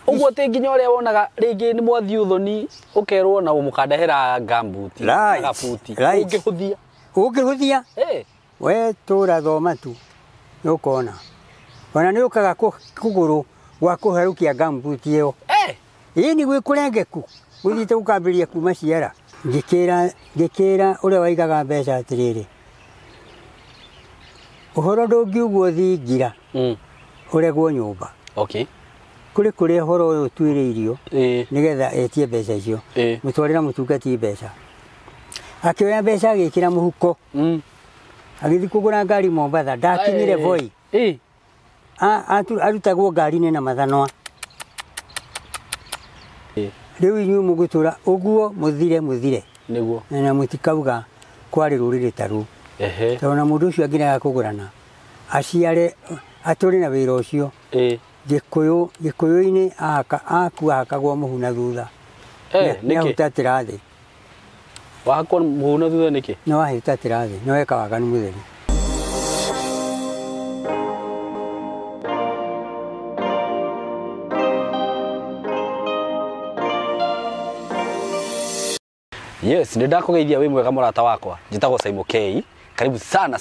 Uguo te nginya uria wonaga ringi ni mwathi uthoni ukerwo na umukandahera gambuti na gabuti ungihuthia we tura thoma tu nukona ona ni ukaga kuguru gwa kuherukia gambuti iyo ini gwikurengeku guthite ukambiria kuma ciara ngikira uria waigaga mbeca atiriri uhoro ndungiugwo thingira uregwo nyumba kuri horo uyu twiriirio nigetha etie mbeca icio mutwarira mutungati mbeca akioya mbeca agikira muhuko agithi kugura ngari Mombatha ndakinyire Voi arutagwo ngari-inĩ na mathanwa riu inyu mugutura uguo muthire niguo na mutikauga kwari ruriri taru tona mundu ucio angiraga kugurana aciare aturi na wira ucio Gikuyu-ini akagwo muhuna thutha ni ahutatira thi wakwa muhuna thutha niki no ahutatira thi no eka waganu mutheri. Yes, ndakugeithia wi mwega murata wakwa njitagwo SYMO K. Karibu sana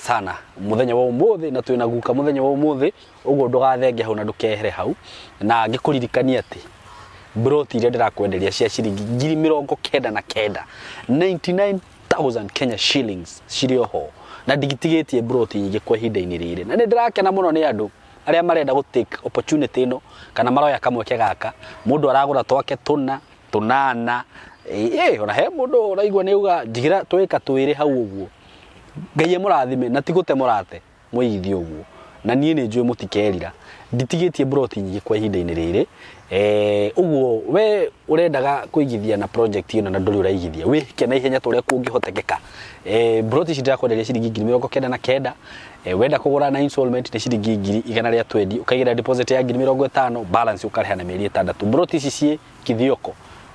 muthenya wa umuthi na twina guka muthenya wa umuthi uguo ndugathenge hau na ndukehere hau na ngikuririkania ati broti ile ndirakwenderia cia ciringi 99,000 Kenya shillings cirioho na digitigetie broti nyingi kwa ihinda-ini riri na ndirakena muno ni andu aria marenda go take opportunity ino kana maroya kamweke gaka mundu aragura twake tunana ona he mundu uraigwa ni uga njigira twika twire hau uguo Ngai murathime na tigute murate muigithie uguo na nie ni njui mutikerira nditigetie broti nyingi kwa ihinda-ini riri uguo we urendaga kuigithia na project ino na nduri uraigithia we kena ihenya turia kungihotekeka broti cidira kwenderia ciringi 99,000 wenda kugura na installment ni ciringi 120 ukaigira deposit ya 50,000 balance ukariha na mieri 6 broti ici cie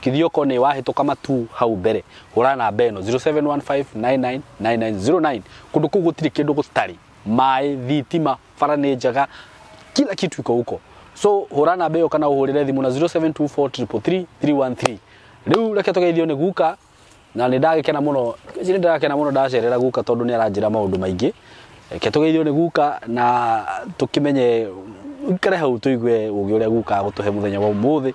Kithioko ni wahituka matu hau mbere hura na beno 0715999909 kundu kugu gutiri kindu gutari mai thitima farane njaga kila kitu iko huko so hura na beo kana uhurire thimu na 0724333313 riu reke tugeithio ni guka na ni ndagikena muno ndacerera guka tondu ni aranjira maundu maingi reke tugeithio ni guka na tukimenye ikare hau tuigue ugi uria guka gutuhe muthenya wa umuthi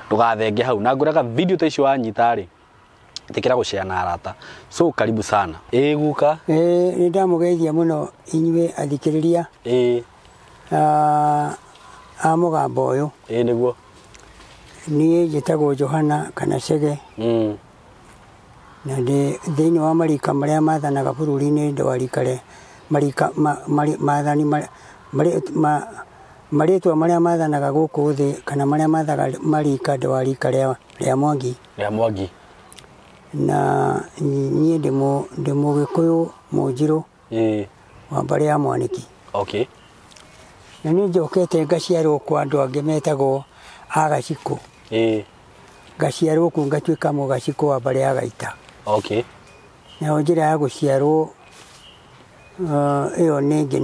ndugathenge hau na nguraga video ta icio wanyitari tikira gushare na arata so karibu sana guka ni ndamugeithia muno inywe athikiriria mugambo uyu niguo nie njitagwo Johana kana Chege na thiini wa marika maria mathanaga bururi-ini ndwarikare marika mathani maritwa maria mathanaga guku thi kana maria mathaga marika ndwarika ria Mwangi na nie ndimo Gikuyu Munjiru wa mbari ya Mwaniki na ni njokete ngaciarwo kwa andu angi metagwo agaciko ngaciarwo ku ngatuika mugaciko wa mbari ya Gaita na njira ya guciarwo iyo ningi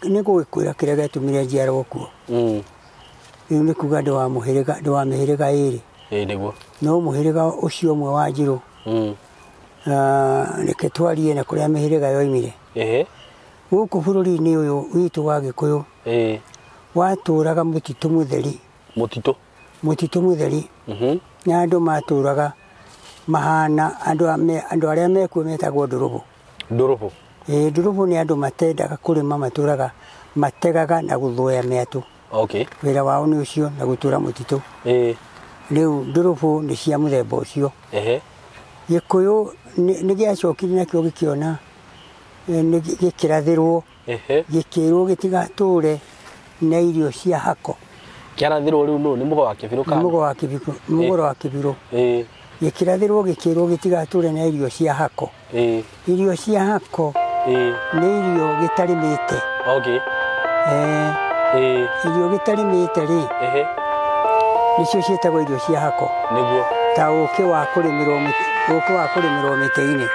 nigukwira kiria giatumire njiarwo kuo riu ni kuga ndi wa mihiriga iri niguo no muhiriga ucio umwe wa Njiru reke twarie na kuria mihiriga yoimire guku bururi-ini uyu witu wa Gikuyu waturaga mutitu mutheri na andu maturaga mahana andu aria mekuo metagwo ndurubu ndurubu ni andu matendaga kurima maturaga mategaga na guthoya metu wira wao ni ucio na gutura mutitu riu ndurubu ni cia muthemba ucio Gikuyu ni giacokire nakio gikiona ni gikirathirwo gikirwo gitigature na irio cia hako kiarathirwo riu no ni mugo wa kibiru kana mugo wa kibiru gikirathirwo gikirwo gitigature na irio cia hako irio cia hako ni irio gitarimite irio gitarimite ri nicio cietagwo irio cia hako niguo ta uki wa kurimirwo miti-ini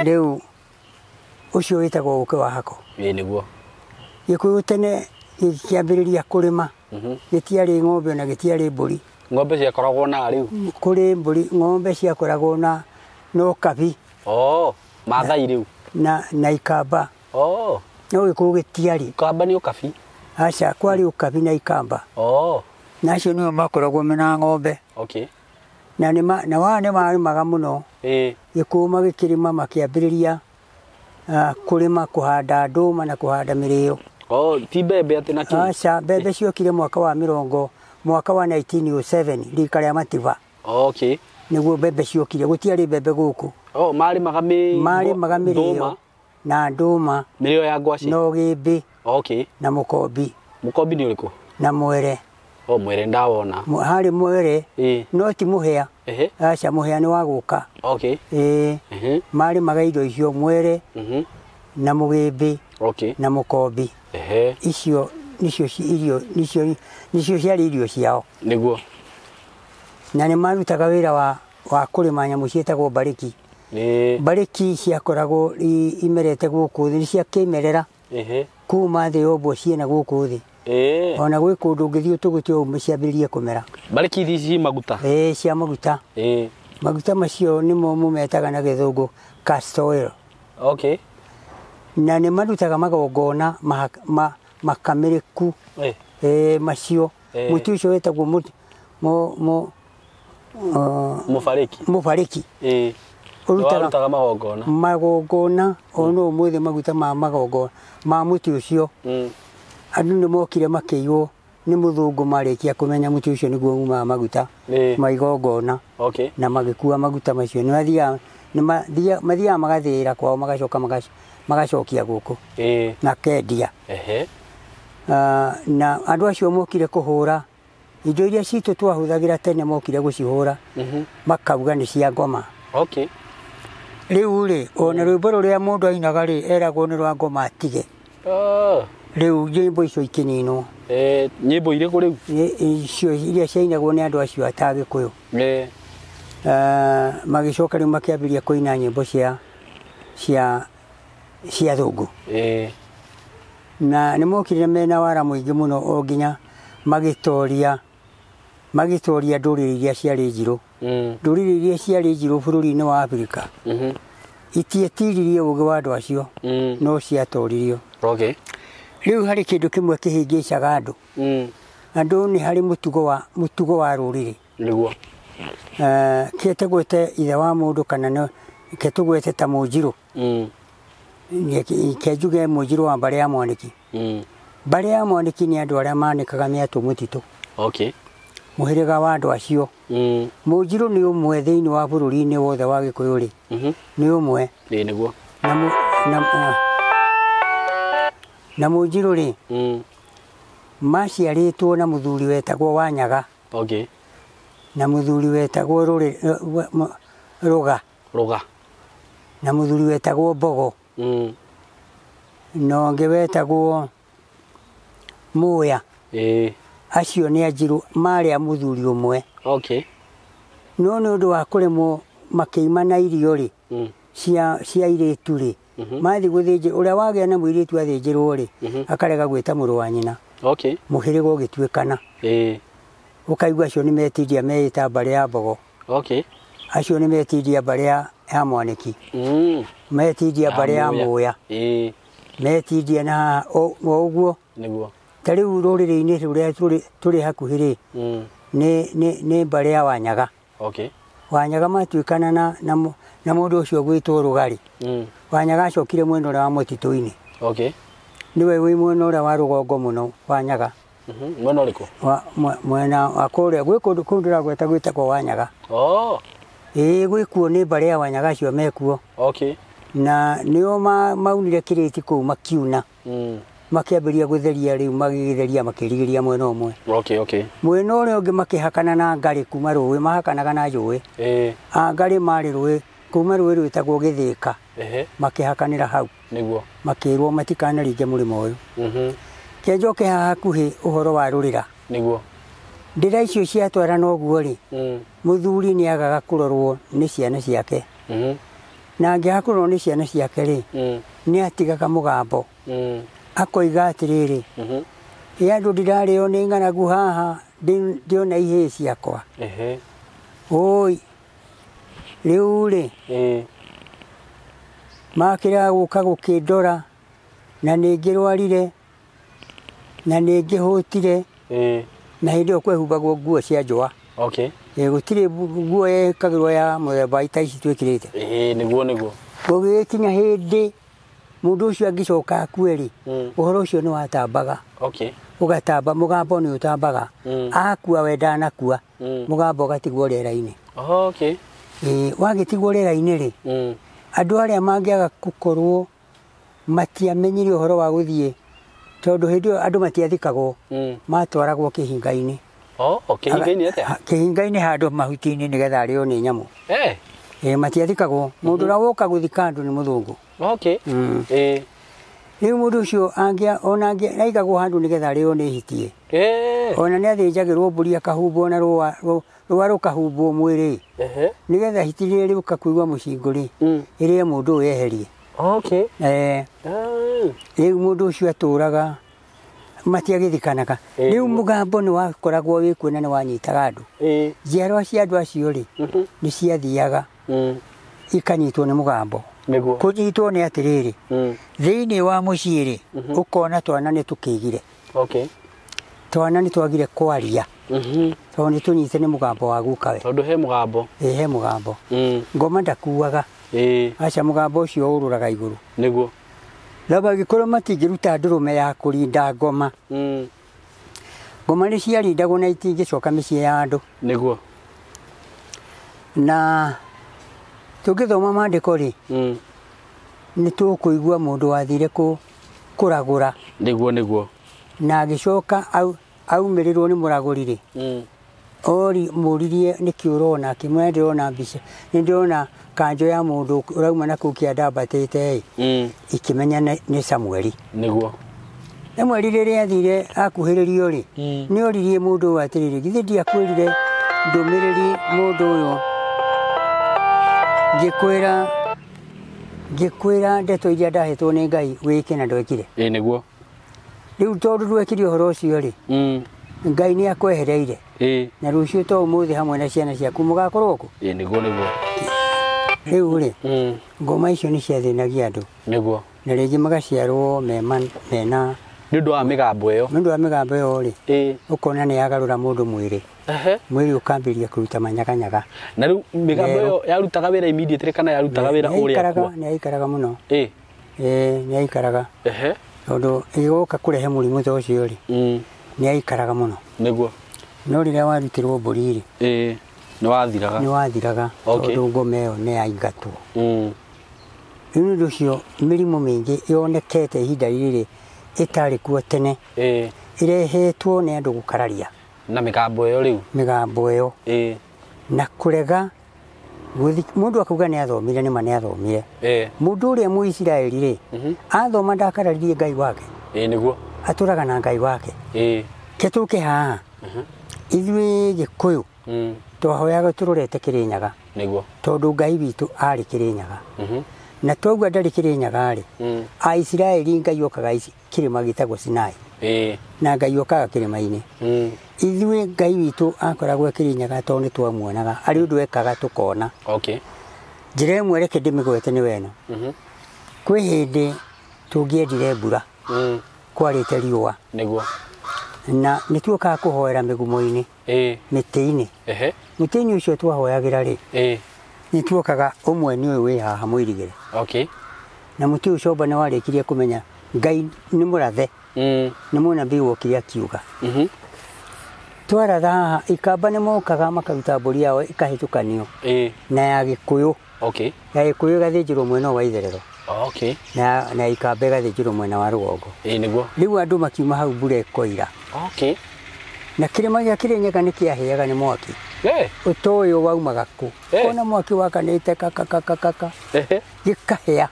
riu ucio witagwo uki wa hako niguo Gikuyu tene kiambiriria kurima gitiari ng'ombe na gitiari mburi ng'ombe ciakoragwo na riu kuri mburi ng'ombe ciakoragwo na no kabi mathai riu na ikamba no Ikuo gitiari ikamba ni ukabi aca kwari ukabi na ikamba nacio nio makoragwo mena ng'ombe na wane marimaga muno Ikuo magikirima makiambiriria kurima kuhanda nduma na kuhanda mirio ti mbembe ati na kĩ aca mbembe ciokire mwaka wa 1907 rika ria Mativa niguo mbembe ciokire gutiari mbembe guku marimaga mirio na nduma mirio ya ngwaci no gimbi na mukombi ni uriku na mwere mwere ndawona hari mwere no ti muhea aca muhea ni wa guka marimaga indo icio mwere na mugimbi na mukombi icio nicio ciari irio ciao niguo na ni marutaga wira wa kurima nyamu cietagwo mbariki mbariki ciakoragwo imerete guku thi cia kimerera kuma thi obwo ciena guku thi ona gwi kundu ngithio tugutio ciambiririe kumera mbariki ici maguta cia maguta maguta macio nimo mumetaga na githungu castor oil na ni marutaga magongona makamiriku macio mutu ucio wetagwo mufariki urutaga magongona ono umuthi maguta ma magongona ma mutu ucio andu ni mokire makiiwo ni muthungu marikia kumenya mutu ucio niguo uma maguta maigongona na magikua maguta macio ni mathia magathira kwao magacoka magacokia guku na kendia na andu acio mokire kuhura indo iria citu twahuthagira tene mokire gucihura makauga ni cia ngoma riu ri ona rwimbo ruria mundu ainaga ri eragwo ni rwa ngoma atige riu nyimbo icio ikininwo nyimbo iriku riu icio iria ciainagwo ni andu acio ata Gikuyu magicoka riu makiambiria kuina nyimbo cia thungu na ni mokire mena wara muingi muno o nginya magitoria nduriri iria ciari njiru nduriri iria ciari njiru bururi-ini wa Afrika itietiririe ugi wa andu acio no ciatoririo riu hari kindu kimwe kihingicaga andu ni hari mutugo wa ruriri niguo ketagwete ithe wa mundu kana ketugwete ta Munjiru kejuge Munjiru wa mbare ya Mwaniki mbare ya Mwaniki ni andu aria manikaga miatu mutitu muhiriga wa andu acio Munjiru ni umwe thiini wa bururi-ini wothe wa Gikuyu ri ni umwe niguo na Munjiru ri maciaritwo na muthuri wetagwo Wanyaga na muthuri wetagwo Ruga na muthuri wetagwo Mbogo no nge wetagwo Muya acio ni anjiru mari a muthuri umwe no ni undu wa kuremwo makiima na irio ri cia iritu ri mathi guthinje uria wagia na muiritu athinjirwo ri akarega gwita muru wa nyina muhiriga ugituikana ukaigua acio ni metindia meita mbare ya Mbogo acio ni metindia mbare ya Mwaniki metindia mbare ya Muya metindia na uguo tariu ruriri-ini ruria turi hakuhi ni mbare ya Wanyaga Wanyaga matuikana na mundu ucio gwitwo Rugari Wanyaga acokire mwena uria wa mutitu-ini niwe wi mwena uria wa rugongo muno Wanyaga mwena uriku mwena wa kuria gwi kundu nduragweta gwitagwo Wanyaga gwikuo ni mbare ya Wanyaga acio mekuo na nio maunire kiriti kuu makiuna makiambiria gutheria riu magitheria makirigiria mwena umwe mwena uria ungi makihakana na ngari kuma ruwi mahakanaga na njui ngari mari ruwi kuma ruwi rwitagwo Githika makihakanira hau makirwo matikanaringe murimo uyu kenjoke hakuhi uhoro wa rurira ndira icio ciatwarana uguo ri muthuri ni agaga kurorwo ni ciana ciake na angiakorwo ni ciana ciake ri ni atigaga mugambo akoiga atiriri Andũ ndirarĩo nĩ ng'aragu haha ndiona ihĩĩ ciakwa. Oi rĩu rĩ makĩra gũka gũkĩndora na nĩngĩrwarire na nĩngĩhũtire na hĩndĩ ĩyo kwehũmbagwo nguo cia njũa. Gũtirĩ nguo yekagĩrwo ya mũthemba ta ici twĩkĩrĩte. Nĩguo gũgĩkinya hĩndĩ mũndũ ũcio angĩcoka akue rĩ ũhoro ũcio nĩ watambaga. Ũgatamba mũgambo nĩ ũtambaga. Akua we ndanakua mũgambo ũgatigwo rĩera-inĩ. Wagĩtigwo rĩera-inĩ rĩ andũ arĩa mangĩaga gũkorwo matiamenyire ũhoro wa gũthiĩ tondũ hĩndĩ ĩyo andũ matiathikagwo matwaragwo kĩhinga-inĩ. Kĩhinga-inĩ handũ mahuti-inĩ nĩgetha arĩo nĩ nyamũ. Matiathikagwo. Mũndũ ũrĩa woka gũthika andũ nĩ mũthũngũ. Rĩu mũndũ ũcio ona aigagwo handũ nĩgetha arĩo nĩ hitie. Ona nĩ athĩnjagĩrwo mbũri akahumbwo na rũa rũkahumbwo mwĩrĩ nĩgetha hiti rĩrĩa rĩũka kũigua mũcingo rĩ ĩrĩe mũndũ ũyũ eherie. Rĩu mũndũ ũcio atũraga matiagĩthikanaga. Rĩu mũgambo nĩ wakoragwo wĩkuo na nĩ wanyitaga andũ. Njiarwa cia andũ acio rĩ nĩ ciathiaga ikanyitwo nĩ mũgambo. Kũnyitwo nĩ atĩrĩrĩ thĩinĩ wa mũciĩ rĩ ũkona twana nĩ tũkĩigire. Twana nĩ twagire kwaria tondũ nĩ tũnyite nĩ mũgambo wa gukawe. Tondũ he mũgambo. He mũgambo. Ngoma ndakuaga. Aca mũgambo ũcio ũrũraga igũrũ. Nĩguo. Na magĩkorwo matingĩruta ndũrũme ya kũrinda ngoma. Ngoma nĩ ciarindagwo na itingĩcoka mĩciĩ ya andũ. Nĩguo. Na tũngĩthoma maandĩko rĩ nĩ tũkũigua mũndũ wathire kũragũra. Nĩguo. Na agĩcoka aumĩrĩrwo nĩ mũragũri rĩ ori mũririe nĩkĩ ũrona akĩmwĩra ndĩrona mbica nĩndĩrona kanjũ ya mũndũ ũrauma na kũu kĩandambatĩte ikĩmenya nĩ Samueli. Nĩguo. Samueli rĩrĩa athire akuhĩrĩrio rĩ nĩ oririe mũndũ ũyũ atĩrĩrĩ githĩ ndiakwĩrire ndũmĩrĩri mũndũ ũyũ ngĩkwĩra ndeto iria ndahetwo nĩ Ngai wĩke na ndwekire. Nĩguo. Rĩu tondũ ndwekire ũhoro ũcio rĩ Ngai nĩ akwehereire na rũciũ to ũmũthĩ hamwe na ciana ciaku mũgakorwo kũ. Nĩguo. Rĩu rĩ ngoma icio nĩ ciathĩnagia andũ. Nĩguo. Na rĩngĩ magaciarwo mena nĩ ũndũ wa mĩgambo ĩyo. Nĩ ũndũ wa mĩgambo ĩyo rĩ ũkona nĩ yagarũra mũndũ mwĩrĩ. Mwĩrĩ ũkambĩrĩria kũruta manyaganyaga. Na rĩu mĩgambo ĩyo yarutaga wĩra immediately kana yarutaga wĩra ũrĩa kwa? Nĩ yaikaraga mũno. Nĩ yaikaraga. Tondũ ĩgũka kũrehe mũrimũ ta ũcio rĩ nĩ yaikaraga mũno. Nĩguo. No rĩrĩa warutirwo mbũri rĩ nĩ wathiraga. Tondũ ngoma ĩyo nĩ yaingatwo. Rĩu nĩ ũndũ ũcio mĩrimũ mĩingĩ yonekete ihinda rĩrĩ ĩtarĩ kuo tene ĩrehetwo nĩ andũ gũkararia na mĩgambo ĩyo. Rĩu mĩgambo ĩyo na kũrega mũndũ akauga nĩ athomire nĩma nĩ athomire. Mũndũ ũrĩa Mũisiraeli rĩ athoma ndakararirie Ngai wake. Nĩguo. Atũraga na Ngai wake. Ketũke haha ithuĩ Gĩkũyũ twahoyaga tũrorete Kirehaga. Nĩguo. Tondũ Ngai witũ arĩ Kirehaga. Na twaugua ndarĩ Kirehaga rĩ Aisiraeli Ngai okaga kĩrĩma gĩtagwo Sinai. Na Ngai okaga kĩrĩma-inĩ. Ithuĩ Ngai witũ akoragwo Kirehaga tondũ nĩ twamuonaga arĩ ũndũ ekaga tũkona. Njĩra ĩmwe reke ndĩmĩgwete nĩ weno. Kwĩ hĩndĩ tũngĩendire mbura kwarĩte riũa. Nĩguo. Na nĩ tuokaga kũhoera mĩgumo-inĩ mĩtĩ-inĩ. Mũtĩ-inĩ ũcio twahoyagĩra rĩ nĩ tuokaga ũmwe nĩ ũyũ wĩ haha mũirigĩre. Na mũtĩ ũcio nĩ warĩkirie kũmenya Ngai nĩ mũrathe nĩ mũnabii wokire akiuga. Twaratha haha ikamba nĩ mokaga makaruta mbũri yao ikahĩtũkanio na ya Gĩkũyũ. Ya Gĩkũyũ ĩgathĩnjĩrwo mwena wa itherero. Na ikamba ĩgathĩnjĩrwo mwena wa rũgongo. Rĩu andũ makiuma hau mbura ĩkoira. Na kĩrĩma gĩa Kirehaga nĩ kĩahĩaga nĩ mwaki. Ũtoĩ waumaga kũ. Ona mwaki wakanĩte kakakakaka gĩkahĩa.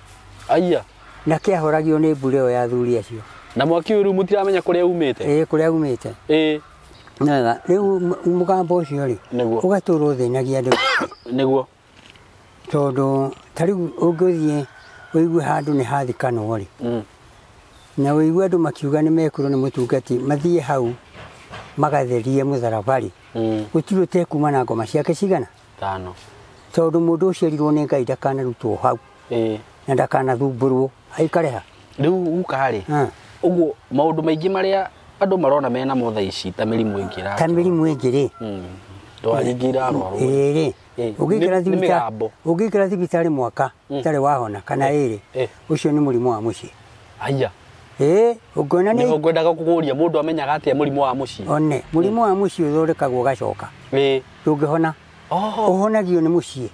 Na kĩahoragio nĩ mbura ĩyo ya athuri acio. Na mwaki ũyũ rĩu mũtiramenya kũrĩa umĩte. Kũrĩa umĩte. Rĩu mũgambo ũcio rĩ ũgatũũra ũthĩnagia andũ. Nĩguo. Tondũ ta rĩu ũngĩthiĩ ũigue handũ nĩ hathikanwo rĩ na wĩigua andũ makiuga nĩ mekũrwo nĩ mũtungati mathiĩ hau magatherie mũtharabari gũtirĩ ũtekuma na ngoma ciake cigana 5 tondũ mũndũ ũciarirwo nĩ Ngai ndakanarutwo hau na ndakanathumbũrwo aikare ha rĩu ukarĩ ũguo maũndũ maingĩ marĩa andũ marona mena mo thaa ici ta mĩrimũ ĩngĩ ta mĩrimũ ĩngĩ rĩ ndwaringira arwaru ũngĩikara thibitarĩ mwaka ũtarĩ wahona kana ĩrĩ ũcio nĩ mũrimũ wa mũciĩ aya ũngĩona nĩ ngwendaga kũgũria mũndũ amenyaga atĩa mũrimũ wa mũciĩ one mũrimũ wa mũciĩ ũthondekagwo ũgacoka ndũngĩhona ũhonagio nĩ mũciĩ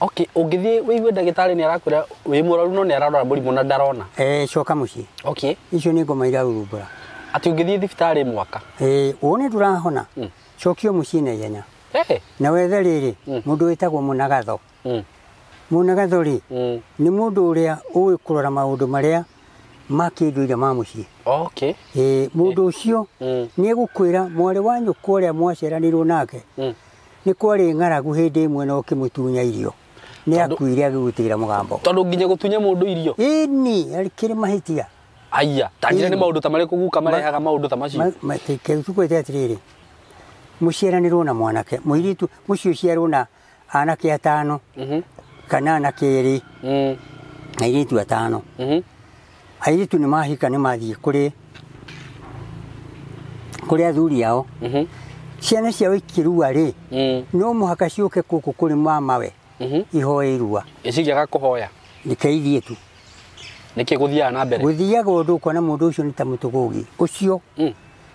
okay ũngĩthiĩ wĩigue ndagĩtarĩ nĩ arakwĩra wĩ mũrwaru no nĩ ararora mũrimũ na ndarona coka mũciĩ okay icio nĩ ngoma iragũthumbũra atĩ ũngĩthiĩ thibitarĩ mwaka wone ndũrahona cokio mũciĩ na ihenya na wethe rĩrĩ mũndũ wĩtagwo mũnagatho rĩ nĩ mũndũ ũrĩa ũĩ kũrora maũndũ marĩa ma kĩndũire ma mũciĩ mũndũ ũcio nĩ egũkwĩra mwarĩ wa nyũkwa ũrĩa mwaceranirwo nake nĩ kwarĩ ng'aragu hĩndĩ ĩmwe na ũkĩmũtunya irio nĩ akuire agĩgũtĩra mũgambo tondũ nginya gũtunya mũndũ irio ĩni arĩkĩrĩ mahĩtia aya tanjira nĩ maũndũ ta marĩkũ guka marehaga maũndũ ta macio tukwĩte atĩrĩrĩ mũciaranĩrwo na mwanake mũirĩtu mũciĩ ũciarwo na anake 5 kana anake 2 na airĩtu 5 airĩtu nĩ mahika nĩ mathiĩ kũrĩ athuri ao ciana ciao ikĩrua rĩ no mũhaka ciũke gũkũ kũrĩ mamawe ihoe irua icigĩaga kũhoya nĩkeithie tu nĩkĩ gũthiaga na mbere gũthiaga ũndũ ũkona mũndũ ũcio nĩ ta mũtũgũgi ũcio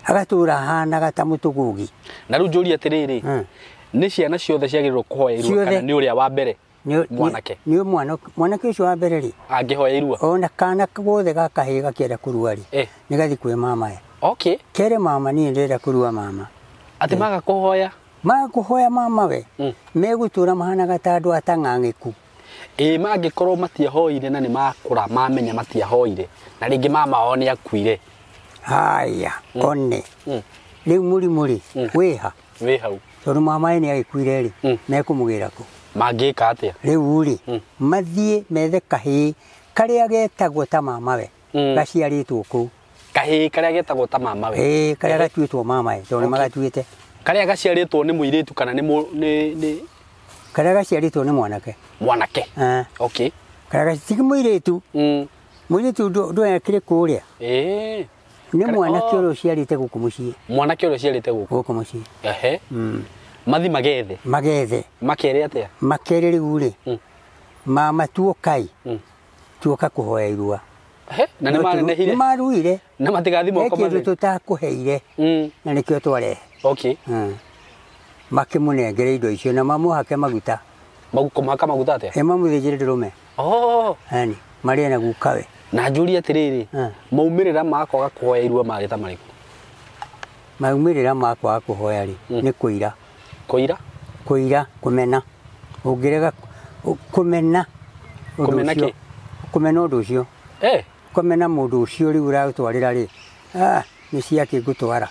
agatũra hanaga ta mũtũgũgi na rĩu njũria atĩrĩrĩ nĩ ciana ciothe ciagĩrĩirwo kũhoya irua kana nĩ ũrĩa wa mbere mwanake nĩ mwanake ũcio wa mbere rĩ angĩhoya irua ona kana gothe gakahĩ gakĩenda kũrua rĩ nĩ gathi kwĩ mamae kere mama niĩ ndĩrenda kũrua mama atĩ magakũhoya mamawe megũtũra mahanaga ta andũ atang'ang'ĩku mangĩkorwo matiahoire na nĩ makũra mamenya matiahoire na rĩngĩ mama wao nĩ akuire haya one rĩu mũrimũ rĩ wĩ hau tondũ mamae nĩ agĩkuire rĩ mekũmũgĩra kũ mangĩka atĩa rĩu rĩ mathiĩ methe kahĩĩ karĩa getagwo ta mamawe gaciarĩtwo kũu kahĩĩ karĩa getagwo ta mamawe karĩa gatuĩtwo mamae tondũ nĩ magatuĩte karĩa gaciarĩtwo nĩ mũirĩtu kana nĩ karĩa gaciarĩtwo nĩ mwanake karĩa gaciarĩtwo mũirĩtu mũirĩtu ndũekĩrĩ kũrĩa nĩ mwanake ũrĩa ũciarĩte gũkũ mũciĩ mwanake ũrĩa ũciarĩte gũkũ mũciĩ mathi magethe makere atĩa makere rĩu rĩ mama tuokai tuoka kũhoya irua na nĩ maruire na matigathi moko mathĩ tũtakũheire na nĩkĩo twarehe makĩmũnengere indo icio na mamũhake maguta kũmũhaka maguta atĩa mamũthĩnjĩre ndũrũme yani marĩe na gukawe na njũria atĩrĩrĩ maumĩrĩra makwaga kũhoya irua marĩ ta marĩkũ maumĩrĩra makwaga kũhoya rĩ nĩ kũira kũmena ũngĩrega kũmena ũndũ ũcio kũmena mũndũ ũcio rĩu ũratwarĩra rĩ nĩ ciake ngũtwara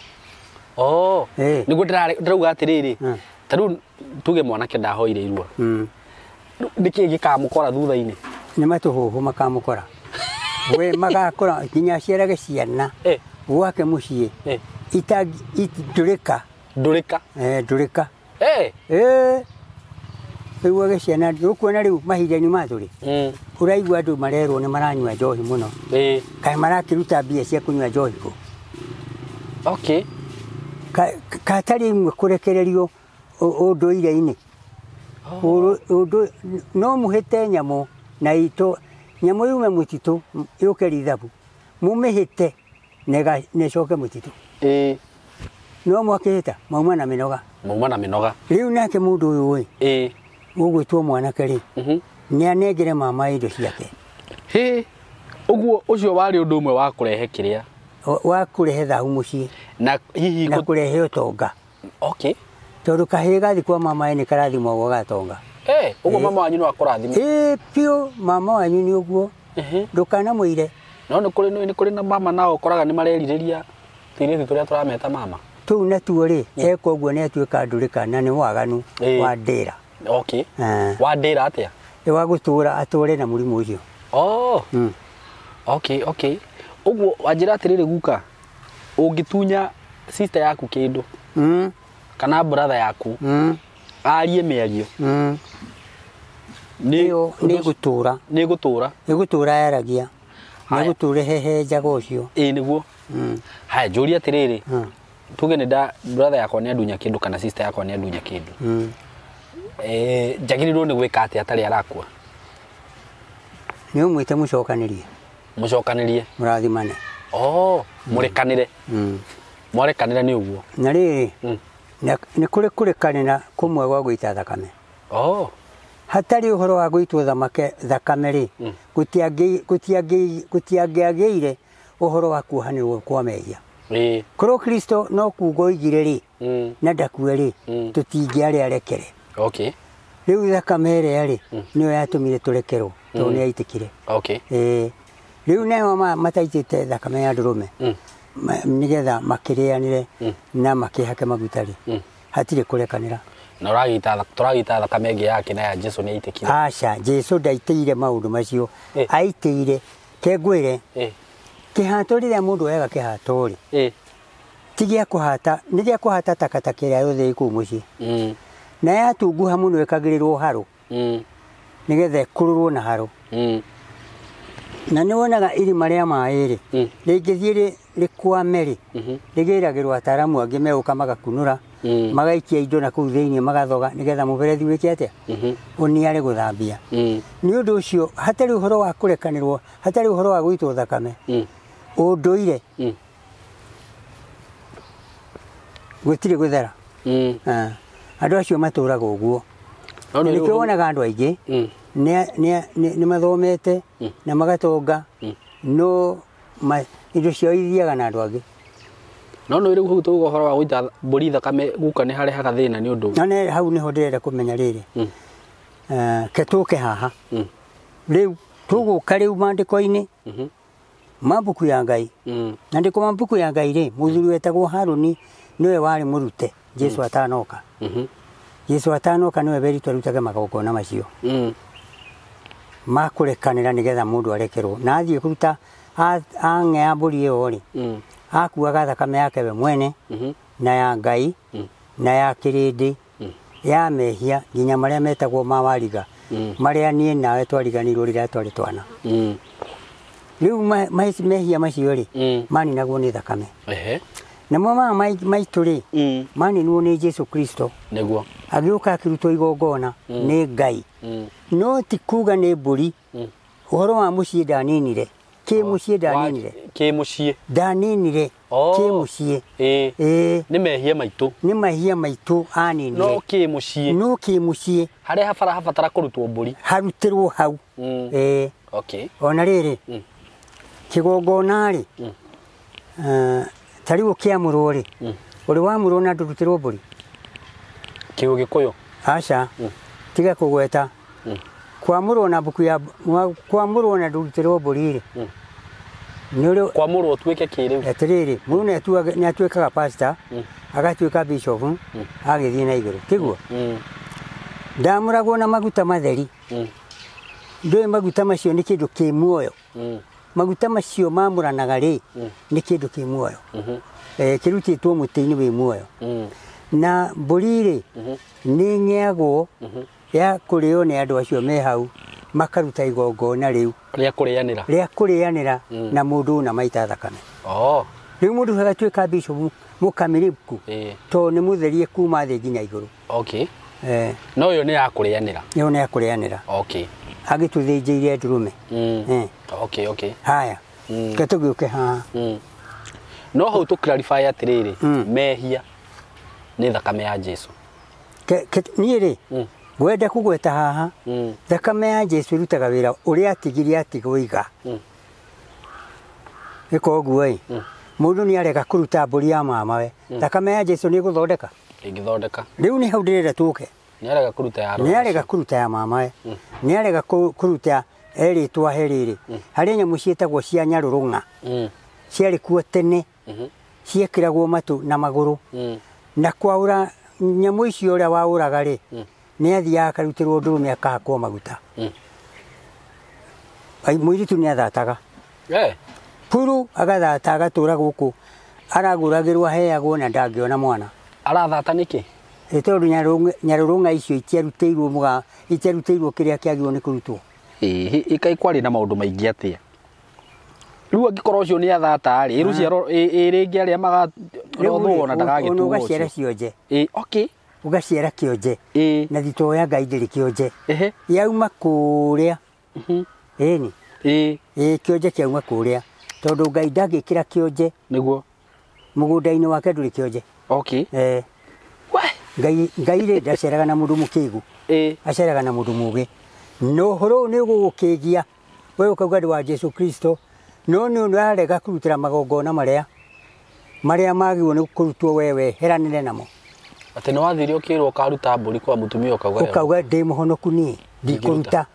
nĩguo ndĩrauga atĩrĩrĩ ta rĩu tuge mwanake ndahoire irua nĩkĩ gĩkamũkora thutha-inĩ nĩ matũhũhũ makamũkora we magakora nginya aciarage ciana gwake mũciĩ ndũrĩka rĩu age ciana ũkuona rĩu mahinda-inĩ matũrĩ ũraigua andũ marerwo nĩ maranyua njohi mũno kaĩ marakĩruta mbia cia kũnyua njohi kũ katarĩ imwe kũrekererio ũndũire-inĩ no mũhĩte nyamũ na itũ nyamũ yume mũtitũ yũke rithabu mũmĩhĩte na ĩcoke mũtitũ no mwakĩhĩta mauma na mĩnoga rĩu nake mũndũ ũyũ ũgwĩtwo mwanake rĩ nĩ anengere mama indo ciake ũguo ũcio warĩ ũndũ ũmwe wa kũrehe kĩrĩa wa kũrehe thahu mũciĩ na hihi na kũrehe ũtonga tondũ kahĩĩ gathi kwa mama nĩ karathimwo ũguo gatonga ũguo mama wanyu no akũrathime piũ mama wanyu nĩ ũguo ndũkanamũire no nĩ kũrĩ na mama nao ũkoraga nĩ marerirĩria tũirĩtu tũrĩa tũrameta mama tũu natuo rĩ eka ũguo nĩ atuĩka ndũrĩka na nĩ waganu wa ndĩra wa ndĩra atĩa wa gũtũra atũre na mũrimũ ũcio Uguo wajira atiriri guka. Ungitunya sister yaku kindu. Kana brother yaku. Arie miario. Ni gutura. Ni gutura. Ni gutura yaragia. Ni guture hehe jago cio. Niguo. Hai juri atiriri. Tuge ni da brother yakwa ni adunya kindu kana sister yakwa ni adunya kindu. Jagirirwo ni gwika ati atari arakua. Ni umwite mucokanirie. Mucokanirie. Murathimane. Murekanire. Mwarekanire ni uguo. Na riri. Ni kurekanira kumwe gwa gwita thakame. Hatari uhoro wa gwitwo thakame ri gutiangiagire uhoro wa kuhanirwo kwa mehia. Koro Kristo no kugo igire ri na ndakue ri tutingiari arekere. Riu thakame ri ri niyo yatumire turekerwo to ni aitikire. Riu nayo mataitite thakame ya ndurume nigetha makirianire na makihake magutari hatire kurekanira. Na turagita thakame ngi yake na ya Jesu ni aitikire. Aca Jesu ndaitire maundu macio aitire kengwire kihato riria mundu ega kihato ri tigia kuhata nigia kuhata takataka ria yothe iku muci na yatunguha muno ikagirirwo haru nigetha kururwo na haru na ni wonaga irima ria mairi ringithie rikwameri rigiragirwo ataramu angi meuka magakunura magaikia indo na kuu thiini magathoga nigetha muberethi wiki atia uniare guthambia ni undu ucio hatari uhoro wa kurekanirwo hatari uhoro wa gwitwo thakame unduire gutire guthera andu acio maturaga uguo nikio wonaga andu aingi ni mathomete na magatonga no indo cio ithiaga na andu angi no riu hu tugo horo wa gwita mburi thakame guka ni harehaga thina ni undu none hau niho ndirenda kumenya riri ketuke haha riu tuguka riu mandiko-ini mabuku ya Ngai na ndiko mabuku ya Ngai ri muthuri wetagwo Haruni niwe wari murute Jesu atanoka Jesu atanoka niwe beri twarutage magogona macio makurekanira nigetha mundu arekerwo na athie kuruta ang'ea mburi iyo ri akuaga thakame yake we mwene na ya Ngai na ya kirindi ya mehia nginya maria metagwo mawariga maria nie nawe twariganirwo riria twari twana riu mehia macio ri maninagwo ni thakame na mama maitu ri maninwo ni Jesu Kristo niguo agiuka akirutwo igongona ni Ngai no ti kuga ni mburi uhoro wa mucii ndaninire kimucii ndaninire kimucii ndaninire kimucii ni mehia maitu aninire no kimucii haria habatara kurutwo mburi harutirwo hau ona riri kigongona ri tariwo kiamurwo ri uri wamurwo na ndurutirwo mburi kiu Gikuyu aca tiga kugweta kwamurwo na buku ya kwamurwo na ndurutirwo mburi ri nuri kwamurwo twike kiriu atiriri mundu ni atuikaga pastor agatuika bishop agithie na iguru tiguo ndamuragwo na maguta matheri ndoi maguta macio ni kindu ki muoyo maguta macio mamuranaga ri ni kindu ki muoyo kirutitwo mutini wi muoyo na mburi ri ni ng'eagwo ya kurio ni andu acio me hau makaruta igongona riu ria kurianira na mundu na maita thakame riu mundu agatuika bishop mukamiriku to ni mutherie kuma thi nginya iguru no yo ni ya kurianira agituthinjiire ndurume haya ketugiuke ha no hau tu clarify atiriri mehia ni thakame ya Jesu ni ri gwenda kugweta haha thakame ya Jesu irutaga wira uria atigiri atigwiga iko guoi mundu ni arega kuruta mburi ya mamawe thakame ya Jesu ni guthondeka ingithondeka riu ni hau ndirenda tuke ni arega kuruta ya mamawe ni arega kuruta eritwa heriri hari nyamu cietagwo cia nyarurunga ciari kuo tene ciekiragwo matu na maguru na kwaura nyamu icio uria wauraga ri ni athia akarutirwo ndurume akahakwo maguta ai muiritu ni athataga Thukuru agathata agatura guku araguragirwo heagwo na ndangĩona mwana. Arathata nĩkĩ? Tondu nyarurunga icio itiarutĩirwo kĩrĩa kĩagĩrĩirwo nĩ kũrutwo. Ikai kwarĩ na maũndũ maingĩ atĩa? Rĩu angĩkorwo ũcio nĩ athata rĩ, rũciaro rĩngĩ arĩa magathwo na ndagagĩtuo. Ũgaciara kĩonje. Okay. Ugaciara kĩonje. Na thito ya Ngai ndĩrĩ kĩonje. Yauma kũrĩa. Ĩni. Kĩonje kĩauma kũrĩa. Tondu Ngai ndangĩkĩra kĩonje. Nĩguo. Mũgũnda-inĩ wake ndũrĩ kĩonje. Okay. Ngai rĩ ndaceraga na mũndũ mũkĩgu. Aceraga na mũndũ mũgĩ. No horo nĩ gũgũkĩgia. We ũkauga ndĩ wa Jesu Kristo. No nĩ ũrarega kũrutĩra magongona marĩa magĩrĩirwo nĩ kũrutwo wewe heranire namo. Atĩ nĩ wathire ũkĩrwo ũkaruta mbũri kwa mũtumia ũkauga ndĩ mũhonoku niĩ ndikũruta.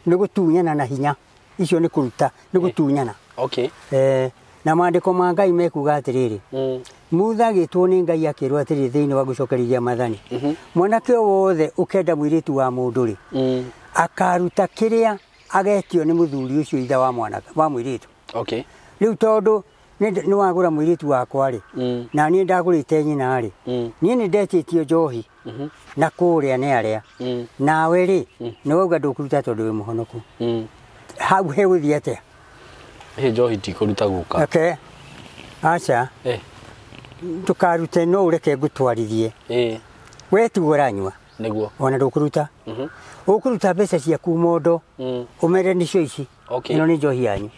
Nĩ gũtunyana na hinya. Icio nĩ kũruta, nĩ gũtunyana. Okay. Na maandĩko ma Ngai mekuga atĩrĩrĩ. Mutha agĩtwo nĩ Ngai akĩrwo atĩrĩrĩ thĩinĩ wa gũcokerithia Maathani. Mwanake wothe ũkenda mũirĩtu wa mũndũ rĩ akaruta kĩrĩa agetio nĩ mũthuri ũcio ithe wa mũirĩtu. Okay. Rĩu tondũ nĩ wagũra mũirĩtu wakwa rĩ na niĩ ndagũrĩte nyina rĩ niĩ nĩ ndetĩtio njohi na kũrĩa nĩ arĩa nawe rĩ nĩ wauga ndũkũruta tondũ wĩ mũhonoku. Hau hegũthiĩ atĩa? Njohi tikũruta gũka. Okay. Aca. Tukarute no ũreke ngũtwarithie. We tu ũranyua. Nĩguo. Ona ndũkũruta. Ũkũruta mbeca ciaku mondo ũmere nĩcio ici. Ĩno nĩ njohi yanyu.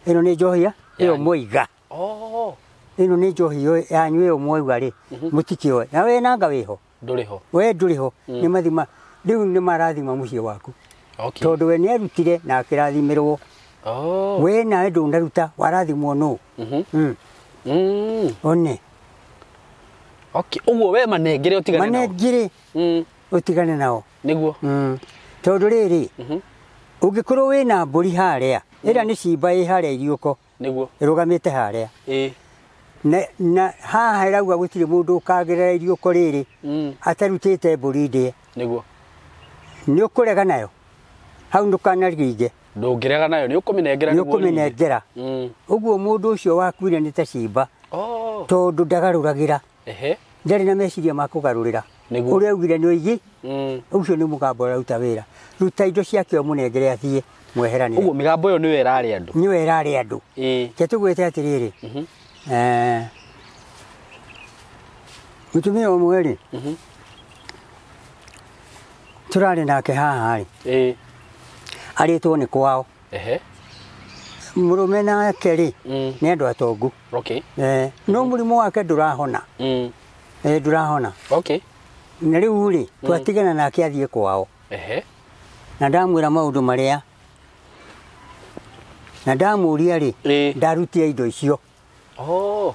Ĩno nĩ njohi ĩyo mwoiga. Ĩno nĩ njohi yanyu ĩyo mwoiga rĩ mũtikĩoe. Na we nanga wĩho. Ndũrĩho. We ndũrĩho. Nĩ mathima rĩu nĩ marathima mũciĩ waku. Tondũ we nĩ arutire na akĩrathimirwo. We nawe ndũnaruta warathimwo nũ? One. Okay. Ũguo we manengere ũtigane nao. Manengere ũtigane nao. Nĩguo. Tondũ rĩrĩ ũngĩkorwo wĩna mbũri harĩa ĩrĩa nĩ cimba ĩ harĩa iriũko. Nĩguo. Ĩrũgamĩte harĩa. Na haha ĩrauga gũtirĩ mũndũ ũkagerera iriũko rĩrĩ atarutĩte mbũri ndĩe. Nĩguo. Nĩ ũkũrega nayo. Hau ndũkanariginge. Ndũngĩrega nayo nĩ ũkũmĩnengera nĩguo. Nĩ ũkũmĩnengera. Ũguo mũndũ ũcio wakuire nĩ ta cimba. Tondũ ndagarũragĩra. Ndarĩ na meciria ma kũgarũrĩra. Ũrĩa augire nĩ ũigi. Ũcio nĩ mũgambo ũraruta wĩra. Ruta indo ciake mũnengere athiĩ mweheranĩre. Ũguo mĩgambo ĩyo nĩwe ĩrarĩ andũ. Nĩwe ĩrarĩ andũ. Ke tũgwĩte atĩrĩrĩ. Mũtumia ũmwe rĩ tũrarĩ nake haha rĩ arĩtwo nĩ kwao. Mũrũme nake rĩ nĩ andũ atongu. No mũrimũ wake ndũrahona. Ndũrahona. Na rĩu rĩ twatigana nake athiĩ kwao. Na ndamwĩra maũndũ marĩa na ndamũria rĩ ndarutire indo icio. Rĩu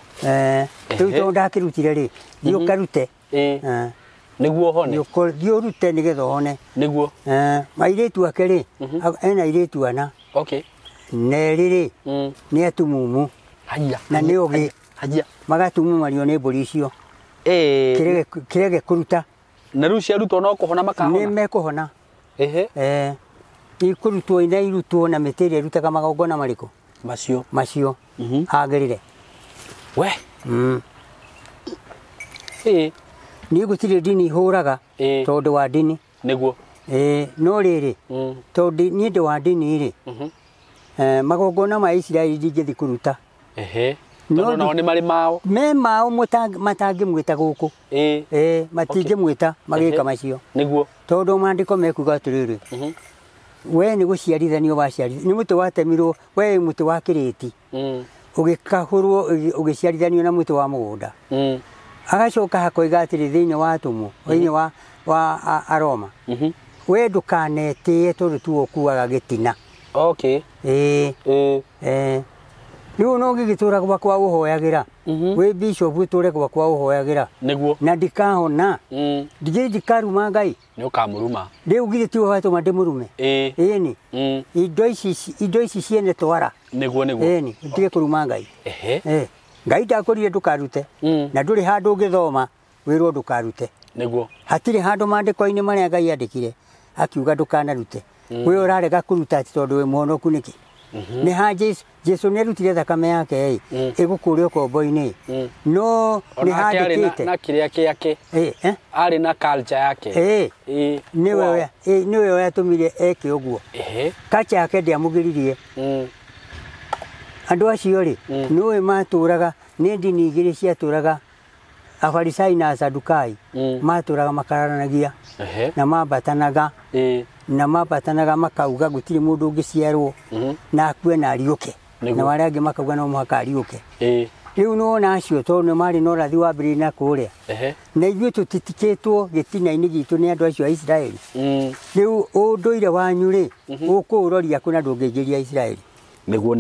tondũ ndakĩrutire rĩ thiĩ ũkarute. Nĩguo hone. Thiĩ ũrute nĩgetha ũhone. Nĩguo. Airĩtu ake rĩ ena airĩtu ana. Nerĩ rĩ nĩ atumumu. Na nĩ ũgĩ. Magatumumanio nĩ mbũri icio. Kĩrege kũruta. Na rĩu ciarutwo no kũhona makahona. Nĩ mekũhona. Ikũrutwo ina irutwo na mĩtĩ ĩrĩa ĩrutaga magongona marĩkũ? Macio. Agerire. We. Niĩ gũtirĩ ndini ihũraga tondũ wa ndini. Nĩguo. No rĩrĩ tondũ niĩ ndĩ wa ndini rĩ magongona ma Isiraeli ndingĩthiĩ kũruta. Tondũ nao nĩ marĩ mao. Me mao matangĩmwĩta gũkũ. Matingĩmwĩta magĩka macio. Nĩguo. Tondũ maandĩko mekuga atĩrĩrĩ we nĩ gũciarithanio waciarithanio nĩ mũtĩ watemirwo we mũtĩ wa kĩrĩti ũgĩkahũrwo ũgĩciarithanio na mũtĩ wa mũgũnda. Agacoka hakoiga atĩrĩ thĩinĩ wa atũmwo thĩinĩ wa Aroma we ndũkanetĩe tondũ tu ũkuaga gĩtina. Rĩu no ngĩgĩtũra gwakwa ũhoyagĩra we bishop ũtũre gwakwa ũhoyagĩra na ndikahona ndikaruma Ngai. Nĩ ũkamũruma. Rĩu githĩ ti watũma ndĩmũrume. Ĩni indo ici ciene twara. Nĩguo. Ĩni ndige kũruma Ngai. Ngai ndakũrire ndũkarute na ndũrĩ handũ ũngĩthoma wĩrwo ndũkarute. Nĩguo. Hatirĩ handũ maandĩko-inĩ marĩa Ngai andĩkire akiuga ndũkanarute. We ũrarega kũruta tondũ wĩ mũhonoku nĩkĩ? nĩ ha Jesu nĩ arutire thakame yake ĩgũkũrĩa ũkombo-inĩ no nĩ handĩkĩte na kĩrĩa kĩake arĩ na culture yake nĩwe yatũmire eke ũguo culture yake ndĩamũgiririe andũ acio rĩ nĩwe matũraga nĩ ndini igĩrĩ ciatũraga Afarisai na Asadukai matũraga makararanagia na mambatanaga makauga gũtirĩ mũndũ ũngĩciarwo na akue na ariũke na warĩa angĩ makauga no mũhaka ariũke rĩu nĩwona acio tondũ nĩ marĩ na ũrathi wambĩrĩirie na kũrĩa na ithuĩ tũtitikĩtwo gĩtina-inĩ gitũ nĩ andũ acio a Isiraeli rĩu ũndũire wanyu rĩ ũkũũroria kũna ndũngĩingĩria Isiraeli nĩguo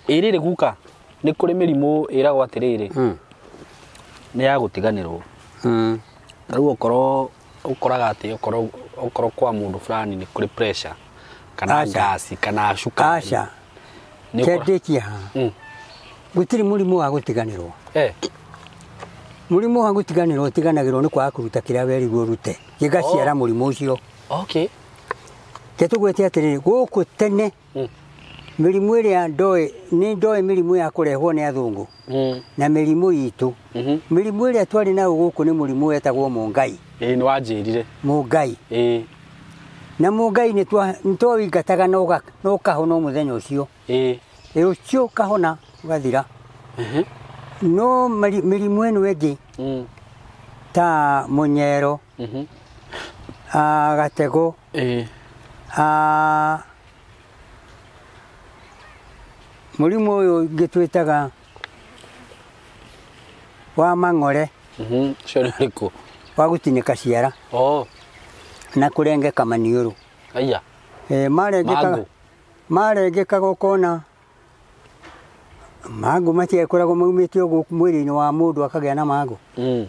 ĩrĩrĩ guka nĩ kũrĩ mĩrimũ ĩragwo atĩrĩrĩ nĩ ya gũtiganĩrwo rĩu ũkoraga atĩ okorwo kwa mũndũ fulani nĩ kũrĩ pressure kana gas kana cukari kĩandĩkia gũtirĩ mũrimũ wa gũtiganĩrwo mũrimũ wa gũtiganĩrwo ũtiganagĩrwo nĩ kwaga kũruta kĩrĩa werigwo ũrute gĩgaciara mũrimũ ũcio ketũgwete atĩrĩrĩ gũkũ tene mĩrimũ ĩrĩa nĩ ndoĩ mĩrimũ ya kũrehwo nĩ athũngũ na mĩrimũ itũ mĩrimũ ĩrĩa twarĩ nayo gũkũ nĩ mũrimũ wetagwo mũngai nĩ wanjĩrire mũngai na mũngai nĩ twawĩingataga na ũkahona mũthenya ũcio ũcio ũkahona ũgathira no mĩrimũ ĩno ĩngĩ ta mũnyero gatego mũrimũ ũyũ ngĩtwĩtaga wa mang'ore cio nĩ ũrĩkũ wa gũtinĩka ciara na kũrengeka maniũrũ marengekaga ũkona mangũ matiakoragwo maumĩte ũguo mwĩrĩ-inĩ wa mũndũ akagĩa na mangũ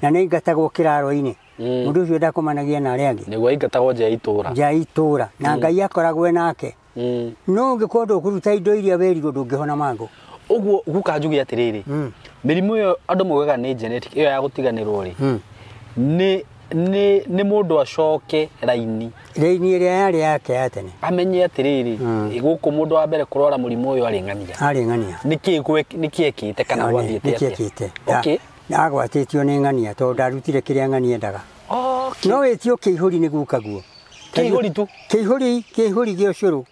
na nĩ aingatagwo kĩraro-inĩ mũndũ ũcio ndakomanagia na arĩa angĩ nĩguo aingatagwo nja itũũra na Ngai akoragwo nake no ũngĩkorwo ndũkũruta indo iria werirwo ndũngĩhona mangũ ũguo guka njuge atĩrĩrĩ mĩrimũ ĩyo andũ moigaga nĩ genetic ĩyo ya gũtiganĩrwo rĩ nĩ mũndũ acoke raini ĩrĩa yarĩ yake ya tene amenye atĩrĩrĩ gũkũ mũndũ wa mbere kũrwara mũrimũ ũyũ arĩ ng'ania nĩkĩ ekĩte kana gwathiĩte atĩa agwatĩtio nĩ ng'ania tondũ ndarutire kĩrĩa ng'ania endaga no wĩtio kĩihũri nĩ guka guo kĩihũri tu kĩihũri gĩa ũcũrũ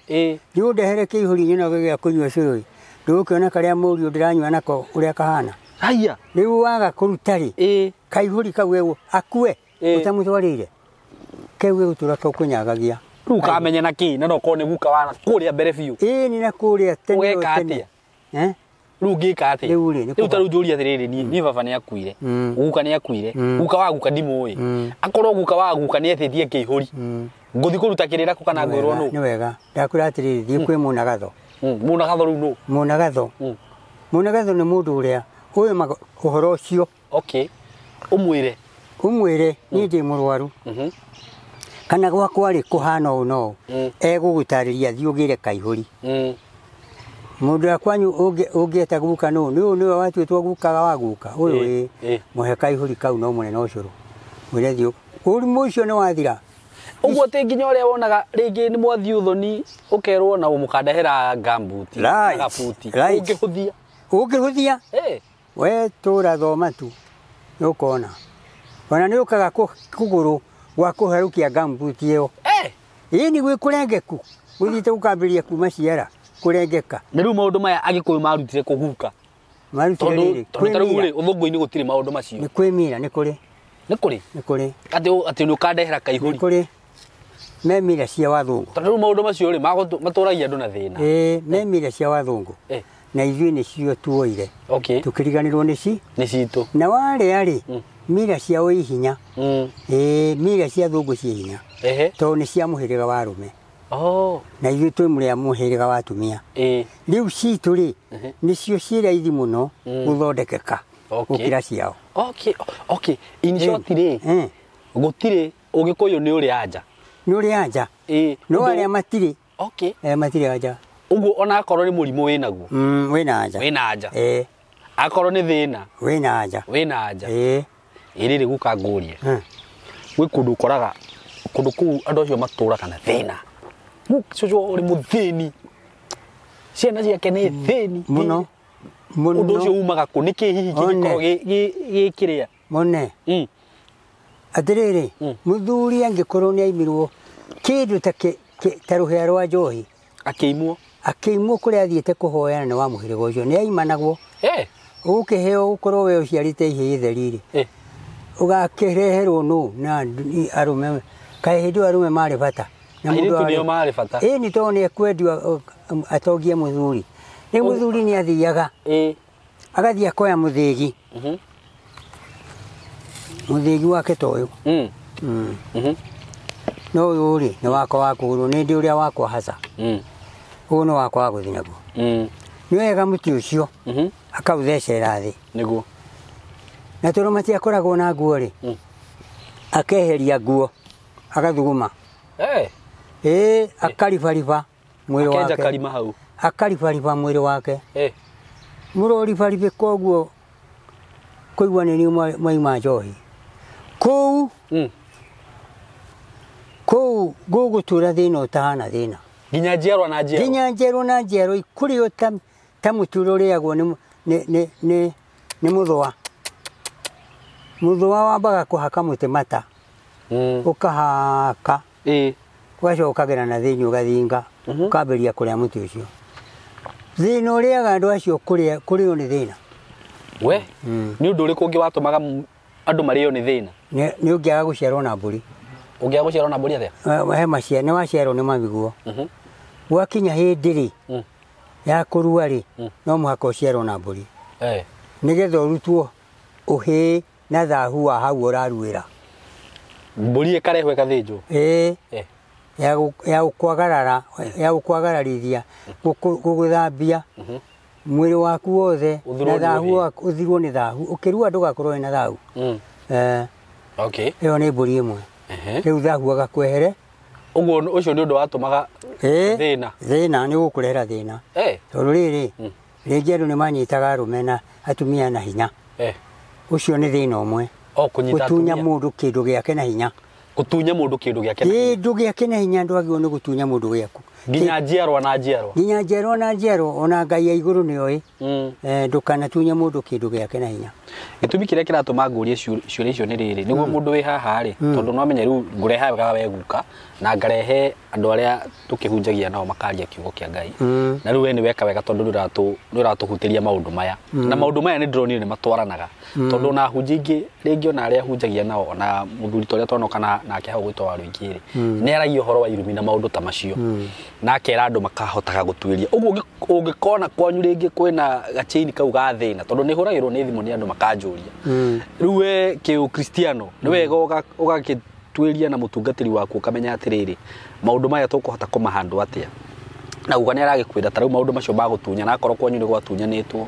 nĩ ũndehere kĩihũri nyina gĩa kũnyua ũcũrũ ndũgũkĩona karĩa mũriũ ndĩranyua nako ũrĩa kahana rĩu waga kũruta rĩ kaihũri kau akue ũtamũtwarĩire keu gũtũra kau kũnyagagia rĩu kamenya na kĩ na no korwo nĩ guka wa kũrĩa mbere biũ nĩ na kũrĩa tene ũgeka atĩa rĩu ngĩka atĩa rĩu ta rĩu njũria atĩrĩrĩ niĩ baba nĩ akuire guka nĩ akuire guka wa guka ndimũĩ akorwo guka wa guka nĩ etĩtie kĩihũri ngũthi kũruta kĩrĩra kũ kana ngwĩrwo nũ nĩ wega ndakwĩra atĩrĩrĩ thiĩ kwĩ mũnagatho mũnagatho rĩu nũ mũnagatho nĩ mũndũ ũrĩa ũĩ ũhoro ũcio ũmwĩre niĩ ndĩ mũrwaru kana gwakwa rĩ kũhana ũũ no egũgũtarĩria thiĩ ũgĩre kaihũri mũndũ ya kwanyu ũngĩeta guka nũ nĩwe watuĩtwo gukaga wa guka ũyũ mũhe kaihũri kau no mũnene ũcũrũ mwĩre thiĩ mũrimũ ũcio nĩ wathira ũguo tĩ nginya ũrĩa wonaga rĩngĩ nĩ mwathiĩ ũthoni ũkerwo na mũkandehera gambuti na gabuti ũngĩhũthia we tũra thoma tu nĩũkona ona nĩ ũkaga kũgũrũ gwa kũherũkia gambuti ĩyo ĩni gwĩ kũrengeku gũthiĩte gũkambĩrĩria kuma ciara kũrengeka nĩ rĩu maũndũ maya agĩkũyũ marutire kũguka marutire rĩrĩ ũthũngũ-inĩ gũtirĩ maũndũ macio nĩ kwĩmira nĩ kũrĩ atĩ nĩ ũkandehera kaihũri kũrĩ memira cia wathũngũ tondũ rĩu maũndũ macio rĩ matũragia andũ na thĩna memira cia wathũngũ na ithuĩ nĩcio tuoire tũkĩriganĩrwo nĩ citũ na warĩa rĩ mira ciao i hinya mira cia thũngũ ciĩ hinya tondũ nĩ cia mũhĩrĩga wa arũme na ithuĩ twĩ mũrĩa mũhĩrĩga wa atumia rĩu citũ rĩ nĩcio ciĩ raithi mũno gũthondekeka gũkĩra ciao in short rĩ gũtirĩ ũgĩkũyũ nĩ ũrĩ anja no arĩa matirĩ matirĩ anja ũguo ona akorwo nĩ mũrimũ wĩnaguo wĩna anja akorwo nĩ thĩna wĩna anja ĩrĩrĩ guka ngũrie gwĩ kũndũ ũkoraga kũndũ kũu andũ acio matũraga na thĩna cũcũ ũrĩ mũthĩni ciana ciake nĩ thĩni muno muno ũndũ ũcio umaga kũ nĩkĩ hihi kĩngĩkorwo gĩkĩrĩa mone atirĩrĩ mũthuri angĩkorwo nĩ aimirwo kĩndũ ta rũhĩa rwa njohi akĩimwo kũrĩa athiĩte kũhoyana nĩ wa mũhĩrĩga ũcio nĩ aimanagwo ũgũkĩheo gũkorwo we ũciarĩte ihĩĩ theri rĩ ũgakĩreherwo nũ na arũme kaĩ hĩndĩ ĩyo arũme marĩ bata nĩ tondũ nĩ ekwendio atongie mũthuri rĩu mũthuri nĩ athiaga agathiĩ akoya mũthĩgi mũthĩgi wake ta ũyũ no ũyũ rĩ nĩ wakwa wa kũgũrũ nĩ ndĩ ũrĩa wakwa haca ũyũ nĩ wakwa wa gũthiĩ naguo nĩ wega mũtĩ ũcio akaũthecera thĩ nĩguo na tondũ matiakoragwo na nguo rĩ akeheria nguo agathuguma akaribariba mwĩrĩ wake akaribariba mwĩrĩ wake mũroribaribe koguo kũigua nĩ niĩ mwaima njohi kũu gũgũtũra thĩna ũtahana thĩna nginya njiarwa na njiarwa ikũrĩo ta mũtũrĩ ũrĩagwo nĩ mũthũa wambaga kũhaka mũtĩ mata ũkahaka ũgacoka ũkagera na thĩinĩ ũgathinga ũkambĩrĩria kũrĩa mũtĩ ũcio thĩna ũrĩaga andũ acio kũrĩo nĩ thĩna we nĩ ũndũ ũrĩkũ ũngĩ watũmaga andũ marĩo nĩ thĩna nĩ ũngĩaga gũciarwo na mbũri atĩa he maciaro nĩ waciarwo nĩ mamiguo gwakinya hĩndĩ rĩ ya kũrua rĩ no mũhaka ũciarwo na mbũri nĩgetha ũrutwo ũhĩĩ na thahu wa hau ũraruĩra mbũri ĩkarehwo ĩgathĩnjwo ya gũkwagararithia gũgũthambia mwĩrĩ waku wothe na thahu ũthirwo nĩ thahu ũkĩrua ndũgakorwo na thahu ĩyo nĩ mbũri ĩmwe rĩu thahu agakwehere ũguo ũcio nĩ ũndũ watũmaga thĩna nĩ gũkũrehera thĩna tondũ rĩrĩ rĩngĩ andũ nĩ manyitaga arũme na atumia na hinya ũcio nĩ thĩna ũmwe gũtunya mũndũ kĩndũ gĩake na hinya gũtunya mũndũ kĩndũ gĩake na hinya ndwagĩrĩirwo nĩ gũtunya mũndũ gĩaku nginya njiarwa na njiarwa ona Ngai ya igũrũ nĩoĩ ndũkanatunye mũndũ kĩndũ gĩake na hinya gĩtũmi kĩrĩa kĩratũma ngũrie ciũria icio nĩ rĩrĩ nĩguo mũndũ wĩ haha rĩ tondũ no amenya rĩu ngũrehaga we guka na ngarehe andũ arĩa tũkĩhunjagia nao makaria kiugo kĩa Ngai na rĩu we nĩ weka wega tondũ nĩ ũratũhutĩria maũndũ maya na maũndũ maya nĩ ndĩronire nĩ matwaranaga tondũ na hunjia ingĩ rĩngĩ ona arĩa hunjagia nao na mũthuri ta ũrĩa twanoka nake hau gwĩtwo wa rũingĩ rĩ nĩ aragia ũhoro wa irumi na maũndũ ta macio na akera andũ makahotaga gũtuĩria ũguo ũngĩkona kwanyu rĩngĩ kwĩna gachaini kau ga thĩna tondũ nĩ hũragĩrwo nĩ thimũ nĩ andũ makanjũria rĩu we kĩũkristiano nĩ wega ũgagĩtuĩria na mũtungatĩri waku ũkamenya atĩrĩrĩ maũndũ maya tũkũhota kũmahandwo atĩa na uga nĩ aragĩkwĩra ta rĩu maũndũ macio magũtunya na akorwo kwanyu nĩ gwatunyanĩtwo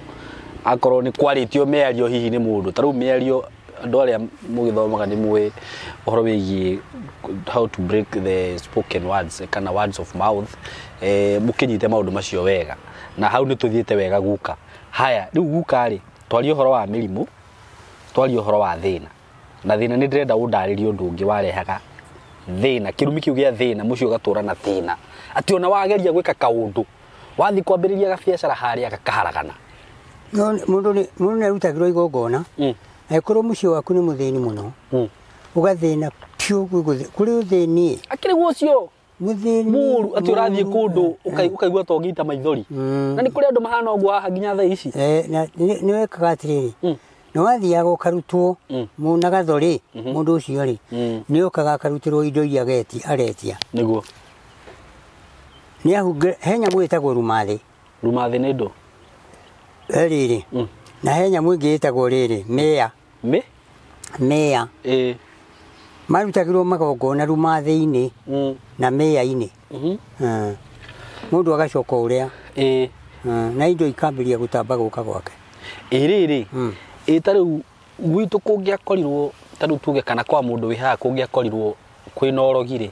akorwo nĩ kwarĩtio mĩario hihi nĩ mũndũ ta rĩu mĩario andũ arĩa mũgĩthomaga nĩ mũĩ ũhoro wĩgiĩ how to break the spoken words kana words of mouth mũkĩnyite maũndũ macio wega na hau nĩ tũthiĩte wega guka haya rĩu guka rĩ twarie ũhoro wa mĩrimũ twarie ũhoro wa thĩna na thĩna nĩ ndĩrenda ũndarĩrie ũndũ ũngĩ warehaga thĩna kĩrumi kĩu gĩa thĩna mũciĩ ũgatũra na thĩna atĩ ona wageria gwĩka kaũndũ wathiĩ kwambĩrĩria gabiacara harĩa gakaharagana mũndũ nĩ arutagĩrwo igongona angĩkorwo mũciĩ waku nĩ mũthĩni mũno ũgathĩna piũ kũrĩ ũthĩni akĩrĩ guo mũru atĩ ũrathiĩ kũndũ ũkaigua ta ũgĩita maithori na nĩ kũrĩ andũ mahana ũguo haha nginya thaa ici nĩ wekaga atĩrĩrĩ nĩ wathiaga ũkarutwo na gathori mũndũ ũcio rĩ nĩ okaga akarutĩrwo indo iria aretia nĩguo he nyamũ ĩtagwo rumathĩ nĩ ndũ rĩrĩ na he nyamũ ĩngĩ ĩtagwo rĩrĩ mĩa marutagĩrwo magongona rumathĩ-inĩ na mĩa-inĩ mũndũ agacoka ũrĩa na indo ikambĩrĩria gũtamba gũka gwake rĩrĩ ta rĩu gwitũ kũngĩakorirwo ta rĩu tuge kana kwa mũndũ wĩ haha kũngĩakorirwo kwĩna ũrogi rĩ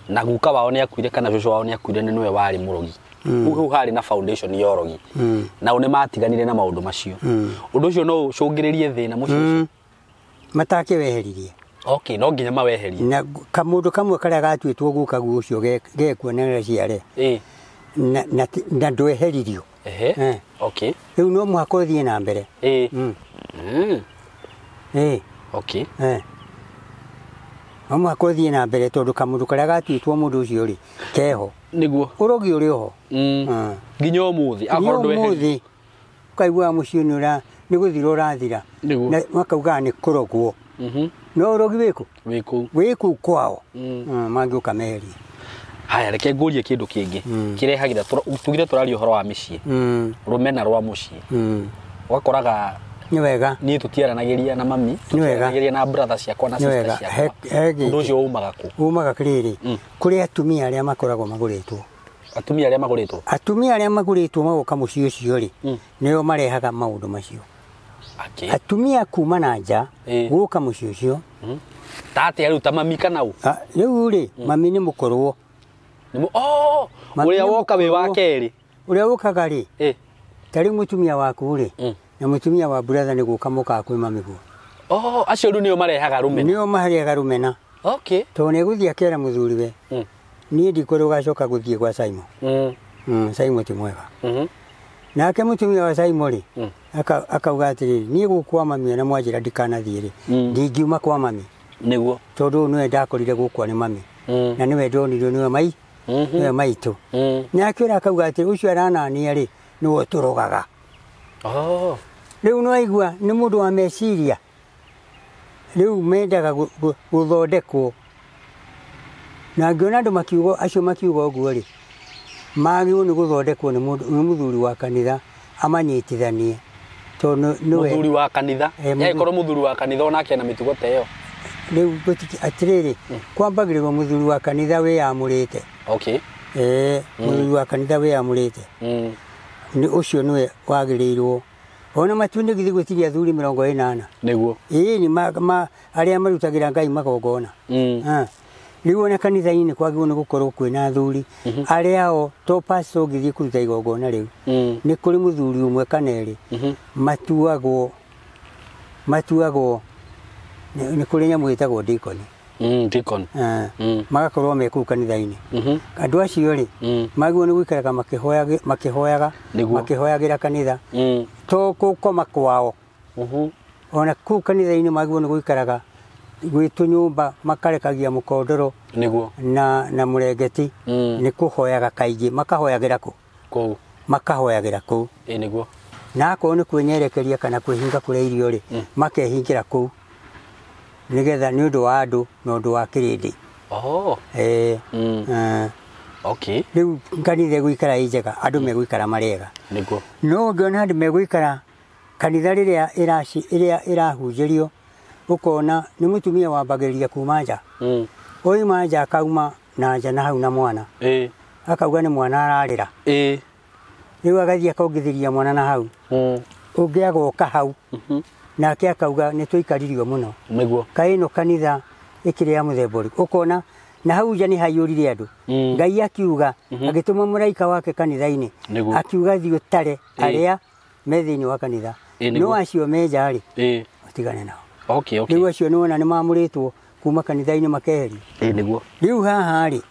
na guka wao nĩ akuire kana cũcũ wao nĩ akuire nĩ nĩwe warĩ mũrogi hau harĩ na foundation ya ũrogi nao nĩ matiganire na maũndũ macio ũndũ ũcio no ũcũngĩrĩrie thĩna mũciĩ ũcio matakĩweheririe no nginya maweherie na kamũndũ kamwe karĩa gatuĩtwo guka guo ũcio gekuonera ciare na ndweheririo okay riu no muhaka uthie na mbere okay no muhaka uthie na mbere tondu kamundu karia gatuitwo mundu ucio ri keho niguo urogi uri ho nginya umuthi akorwo ndweheririo kaigua mucio ni guthira urathira na makauga ni kurogwo no urogi wiku kwao mangi ukameri haya reke ngurie kindu kingi kirehagira tugire turario horo wa micii rumena rwa mucii wakoraga ni wega ni tutiaranagiria na mami tutiaranagiria na brother ciakwa na sister ciakwa ndu ucio umaga kiriri kuri atumia aria makoragwo maguritwo atumia aria maguritwo magoka mucii ucio ri nio marehaga maundu macio atumia kuma na nja guka mucii ucio tate aruta mami kana u riu ri mami ni mukorwo uria woka we wa keri uria wokaga ri tari mutumia waku ri na mutumia wa brother ni guka muka kwi mami guo acio ru nio marehaga rumena okay to ne guthia kera muthuri we ni ndikoro gacoka guthie kwa SYMO SYMO ti mwega nake mutumia wa SYMO ri akauga atiri ni gukwa mami na mwanjira ndikanathie ri ndingiuma kwa mami niguo tondu niwe ndakorire gukwa ni mami na niwe ndonire niwe niwe maitu nake akauga atiri ucio aranania ri niwe turogaga riu no aigua ni mundu wa meciria riu mendaga guthondekwo na ngiona andu makiugo acio makiugo uguo ri magio ni guthondekwo ni muthuri wa kanitha amanyitithanie tondu niwe muthuri wa kanitha yaikoro muthuri wa kanitha onake na mitugo teyo riu atiriri kwambagirirwo muthuri wa kanitha we amurite okay muthuri wa kanitha we amurite ni ucio niwe wagirirwo ona matuni githi gwitiria thuri 80 niguo ni aria marutagira ngai magogona riu na kanitha-ini kwagirwo ni gukorwo kwina thuri ariao to paso githi kuruta igogona riu ni kuri muthuri umwe kaneri matuagwo ni kuri nyamu itagwo deacon magakorwo me ku kanitha-ini andu acio ri magirwo ni gwikaraga makihoyagira kanitha to kukoma kwao ona ku kanitha-ini magirwo ni gwikaraga gwitu nyumba makarekagia mukondoro niguo na murengeti ni kuhoyaga kaigi makahoyagira ku niguo na ko ni kwenyerekeria kana kwihinga kuria irio ri makehingira ku nigetha ni undu wa andu na undu wa kirindi okay riu kanitha gwikara ijega andu megwikara marega niguo no ngiona andu megwikara kanitha riria irahunjirio ukona ni mutumia wambagiriria kuma nja oima nja akauma na nja na hau na mwana akauga ni mwana ararira riu agathia akaongithiria mwana na hau ungi agoka hau nake akauga ni tuikaririo muno niguo kaino kanitha ikiria muthembori ukona na hau nja ni hayurire andu ngai akiuga agituma muraika wake kanitha-ini akiuga thio tare aria methiini wa kanitha no acio meja ri utigane nao okay riu acio ni wona ni mamuritwo kuma kanitha-ini makeheri niguo riu haha ri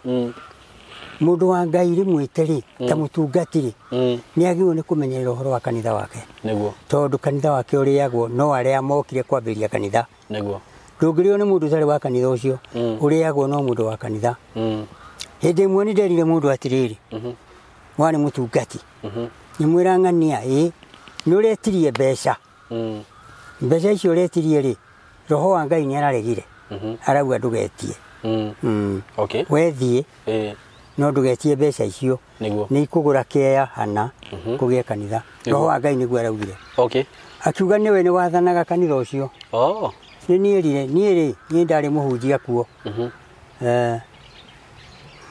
mundu wa ngai rimwite ri ta mutungatiri ni agirwo ni kumenyerera uhoro wa kanitha wake niguo tondu kanitha wake uriagwo no aria mokire kwambiria kanitha niguo ndungirio ni mundu tari wa kanitha ucio uriagwo no mundu wa kanitha hindi imwe ni nderire mundu atiriri wani mutungati ni mwira ng'ania ni uretirie mbeca mbeca icio uretirie ri roho wa ngai ni araregire arauga ndugetie okay wethie no ndugetie mbeca icio ni ikugura kea hana kugia kanitha roho wa ngai niguo araugire okay akiuga niwe ni wathanaga kanitha ucio ni nierire ni ndari muhunjia kuo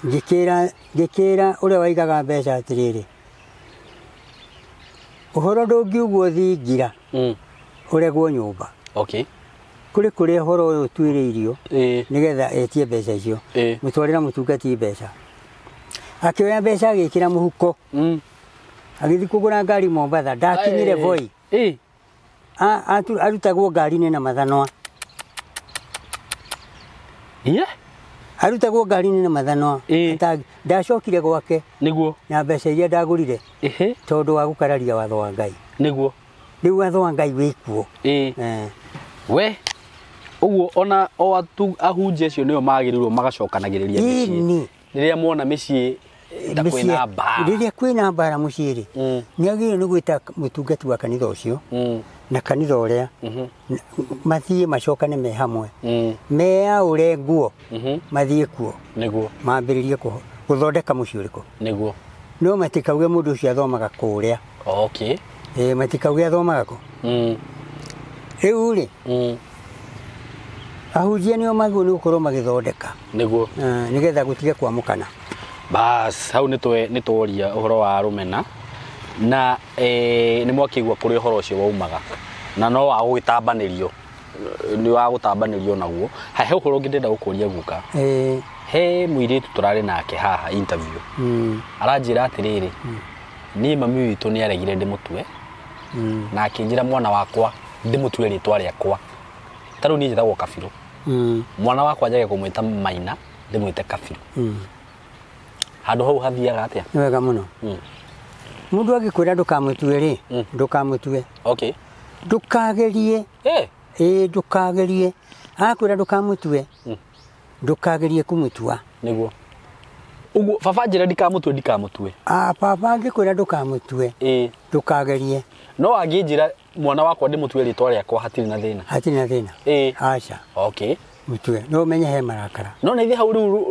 ngikira uria waigaga mbeca atiriri uhoro ndungiugwo thingira uregwo nyumba okay kuri uhoro uyu twiriirio nigetha etie mbeca icio mutwarira mutungati mbeca akioya mbeca agikira muhuko agithi kugura ngari Mombasa ndakinyire Voi arutagwo ngari-ini na mathanwa arutagwo ngari-inĩ na mathano ndacokire gwake niguo na mbeca iria ndagũrire tondũ wa gũkararia watho wa Ngai niguo rĩu watho wa Ngai wĩ kuo we uguo ona o atu ahunjia acio nĩo magĩrĩirwo magacokanagĩrĩria mĩciĩ rĩrĩa muona mĩciĩ kwĩna mbara rĩrĩa kwĩna mbara mũciĩ-rĩ nĩagĩrĩirwo nĩ gwĩta mũtungati wa kanitha ũcio na kanitha ũrĩa mathiĩ macokane me hamwe meaũre nguo mathiĩ kuo nĩguo mambĩrĩrie gũthondeka mũciĩ ũrĩkũ nĩguo no matikauge mũndũ ũcio athomaga kũrĩa matikauge athomaga kũ rĩu-rĩ ahunjia nĩo magĩrĩirwo nĩ gũkorwo magĩthondeka nĩguo nĩgetha gũtige kwamũkana bas hau nĩtworia ũhoro wa rũmena na nĩ mwakĩigua kũrĩ ũhoro ũcio waumaga na no wa gũgĩtambanĩrio nĩ wa gũtambanĩrio naguo he ũhoro ũngĩ ndĩrenda gũkũria guka he mũirĩtu tũrarĩ nake haha interview aranjĩra atĩrĩrĩ niĩ mami witũ nĩaregire ndĩmũtue na akĩnjĩra mwana wakwa ndĩmũtue rĩtwa rĩakwa tarĩu niĩ njĩtagwo Kabirũ mwana wakwa njage kũmwĩta Maina ndĩmwĩte Kabirũ handũ hau hathiaga atĩa nĩ wega mũno mũndũ agĩkwĩra ndũkamũtue-rĩ ndũkamũtue ndũkagerie ndũkagerie akwĩra ndũkamũtue ndũkagerie kũmũtua nĩguo uguo baba njĩra ndikamũtue baba angĩkwĩra ndũkamũtue ndũkagerie no angĩnjĩra mwana wakwa ndĩmũtue rĩtwa rĩakwa hatirĩ na thĩna aca mũtue no ũmenye he marakara no nĩ hau rĩu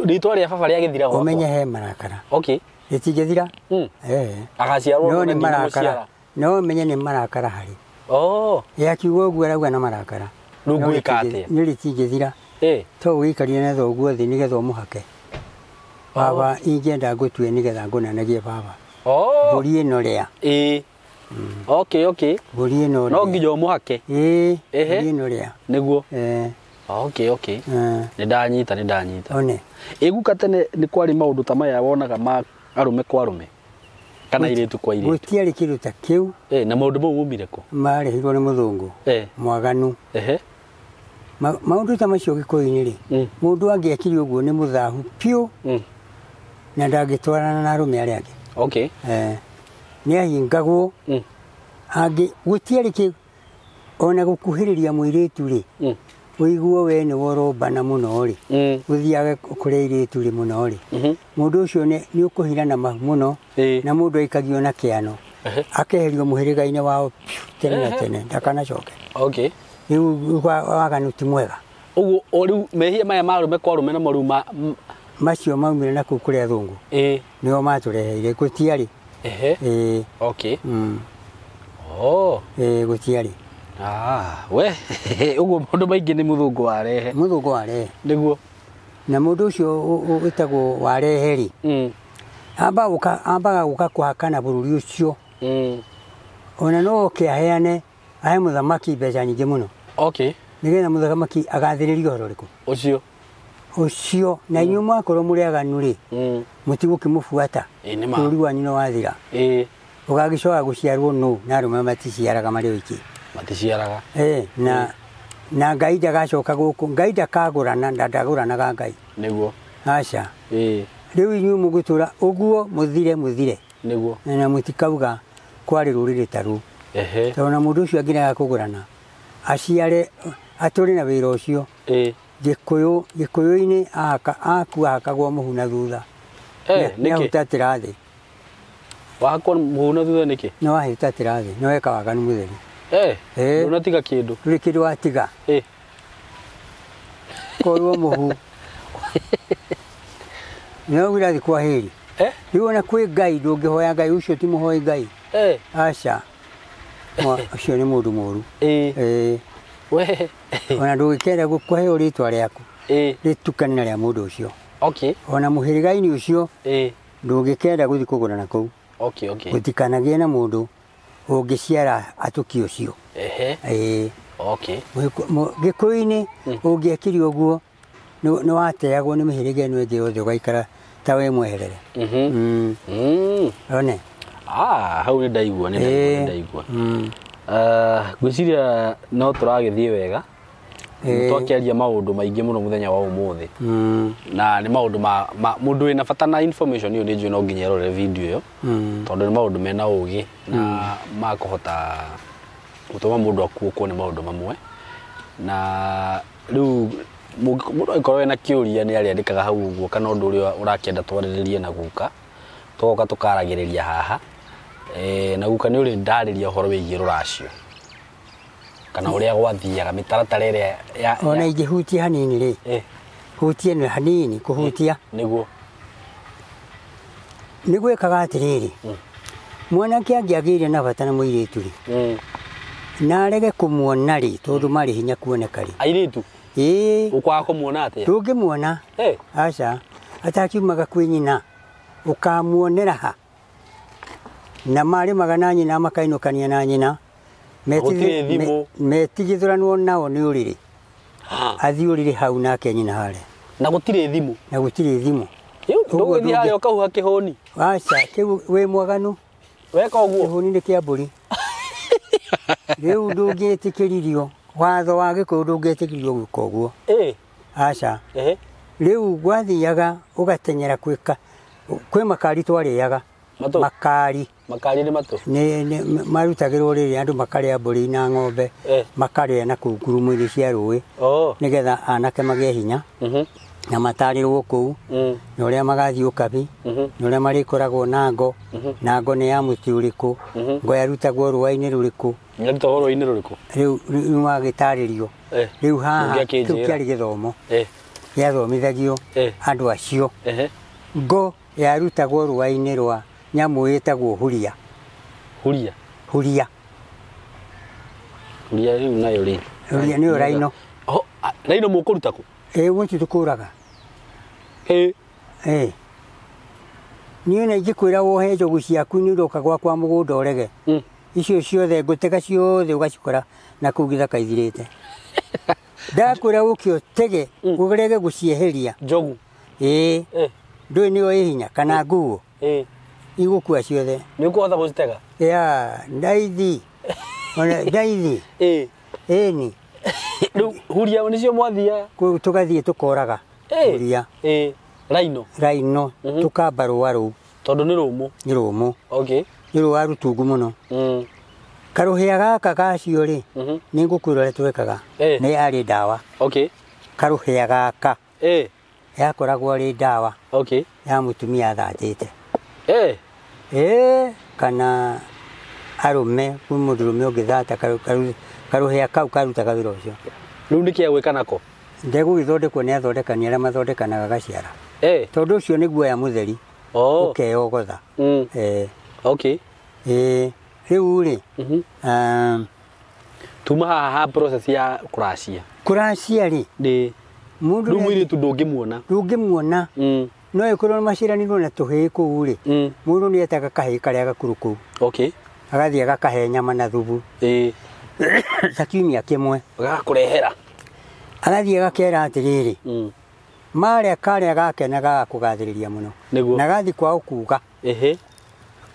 rĩtwa rĩa baba rĩagĩthira gwakwa ũmenye he marakara rĩtingĩthira agaciarwo no nĩ marakara no ũmenye nĩ marakara harĩ akiuga ũguo arauga na marakara rĩu ngwĩka atĩa nĩ rĩtingĩthira to ũgĩikarire na thoguo thĩ nĩgetha ũmũhake baba ingĩenda ngũtue nĩgetha ngũnanagie baba mbũri ĩno rĩa mbũri ĩno no nginya ũmũhake mbũri ĩno rĩa nĩguo nĩndanyita one ĩguka tene nĩ kwarĩ maũndũ ta maya wonaga ma arũme kwa arũme kana airĩtu kwa airĩtu gũtiarĩ kĩndũ ta kĩu na maũndũ mau maumire kũ marehirwo nĩ mũthũngũ mwaganu maũndũ ta macio Gĩkũyũ-inĩ-rĩ mũndũ angĩekire ũguo nĩ mũthahu piũ na ndangĩtwarana na arũme arĩa angĩ nĩahingagwo gũtiarĩ kĩu ona gũkuhĩrĩria mũirĩtu-rĩ ũiguo we nĩ worobana mũno-rĩ ũthiaga kũrĩa airĩtu-rĩ mũno-rĩ mũndũ ũcio nĩ ũkũhirana mahu mũno na mũndũ aikagio na kĩano akeherio mũhĩrĩga-inĩ wao tene na tene ndakanacoke rĩu waganu ti mwega ũguo rĩu mehia maya marũme kwa arũme na maruma macio maumire na kũu kũrĩa athũngũ nĩo matũreheire gũtiarĩ gũtiarĩ we ũguo maũndũ maingĩ nĩ mũthũngũ warehe nĩguo na mũndũ ũcio wĩtagwo warehe-rĩ ambaga gũka kũhakana bũrũri ũcio ona no oke aheane ahe mũthamaki mbeca nyingĩ mũno nĩgetha mũthamaki agathĩrĩrie ũhoro ũrĩkũ ũcio na inyuĩ mwakorwo mũrĩ aganu-rĩ mũtigũkĩmũbuata bũrũri wanyu nĩ wathira ũgagĩcoka gũciarwo nũ na arũme maticiaraga marĩ oiki maticiaraga na Ngai ndagacoka gũkũ Ngai ndakagũrana ndagũranaga Ngai nĩguo aca rĩu inyuĩ mũgũtũra ũguo mũthire nĩguo na mũtikauga kwarĩ rũrĩrĩ ta rũu tondũ na mũndũ ũcio angĩrega kũgũrana aciare atũrĩ na wĩra ũcio Gĩkũyũ-inĩ akua hakagwo mũhu na thutha nĩahutatĩra thĩ wakwa mũhu na thutha nĩkĩ no ahutatĩra thĩ no eka waganu mũtheri ndũnatiga kĩndũ ndũrĩ kĩndũ watiga korwo mũhu no wĩrathi kwa hĩri rĩu ona kwĩ Ngai ndũngĩhoya Ngai ũcio ti mũhoi Ngai aca ũcio nĩ mũndũ mũru ona ndũgĩkenda kũheo rĩtwa rĩaku rĩtukane na rĩa mũndũ ũcio ona mũhĩrĩga-inĩ ũcio ndũngĩkenda gũthiĩ kũgũrana kũu gũtikanagie na mũndũ ũngĩciara atũki ũcio Gĩkũyũ-inĩ ũngĩekire ũguo nĩ wateagwo nĩ mĩhĩrĩga ĩno ĩngĩ yothe ũgaikara ta we mweherere one hau nĩ ndaigua ngwĩciria no tũragĩthiĩ wega twakiaria maundu maingi muno muthenya wa umuthi na ni maundu ma mundu ina bata na information iyo ni njui no nginya rore video iyo tondu ni maundu mena ugi na makuhota gutuma mundu akuo ni maundu mamwe na riu mundu ikorwo ena kiuria ni ariandikaga hau uguo kana undu uria urakenda twariririe na guka tugoka tukaragiriria haha na guka ni uri ndariria uhoro wigie ruracio kana uria gwathiaga mitaratara iria ya ona ingihutia hanini ri hutie ni hanini kuhutia niguo nigwekaga atiriri mwanake angiagire na bata na muiritu ri na arege kumuona ri tondu mari hinya kuoneka ri airitu ukwa kumuona atia tungimuona aca atakiumaga kwi nyina ukamuonera ha na mari magana nyina makainukania na nyina metigithurano nao ni uriri athiurire hau nake nyina hare na gutire thimu nduguthi hare ukahuha kihoni aca kiu we mwaganu weka uguo kihoni ni kia mburi riu ndungietikiririo watho wa Gikuyu ndungietikiririo gwika uguo aca riu gwathiaga ugatenyera kwika kwi makari twariaga makari ni matu ni marutagirwo riri andu makaria mburi na ng'ombe makaria na kunguru iri cia rui nigetha anake magie hinya na matarirwo kuu na uria magathii ukabi na uria marikoragwo na ngo ni ya muti uriku ngo yarutagwo ruai-ini ruriku riu magitaririo riu haha kiu kiari githomo giathomithagio andu acio ngo yarutagwo ruai-ini rwa nyamu yetagwo huria riu nayo ri huria ni raino raino mukuruta ku guti tukuraga niona igikwira wohe njogu ciaku ni uroka gwakwa mugunda urege icio ciothe ngutega ciothe ugacikora na kuu githaka ithirite ndakwira ukio tege urege gucieheria njogu ndui niyo ihinya kana nguo igukua ciothe ni ukuhota guzitega ndaithi ona ndaithi ni huria nicio mwathia tugathie tukoraga huria raino tukamba rũa rũu tondu ni rumu ni rũa rutungu muno karuhia gaka gacio ri ni ngukwira ria twekaga ni ari ndawa karuhia gaka yakoragwo ri ndawa ya mutumia thatite kana arume kumurume ungithata karuhia kau karutaga wira ucio riu nikia gwika nako ndegu githondekwo ni athondekani aria mathondekanaga gaciara tondu ucio ni guoya mutheri ukeyogotha riu ri tuma haha process ya kuracia ri mundu mwiritu ndungimuona no ikorwo maciranirwo na tuhi kuu ri mundu ni etaga kahi karia gakuru kuu agathie agakahe nyama na thubu sakiumia kimwe gakurehera agathie agakera atiriri maria karia gakenaga kugathiriria muno na gathi kwa ukuga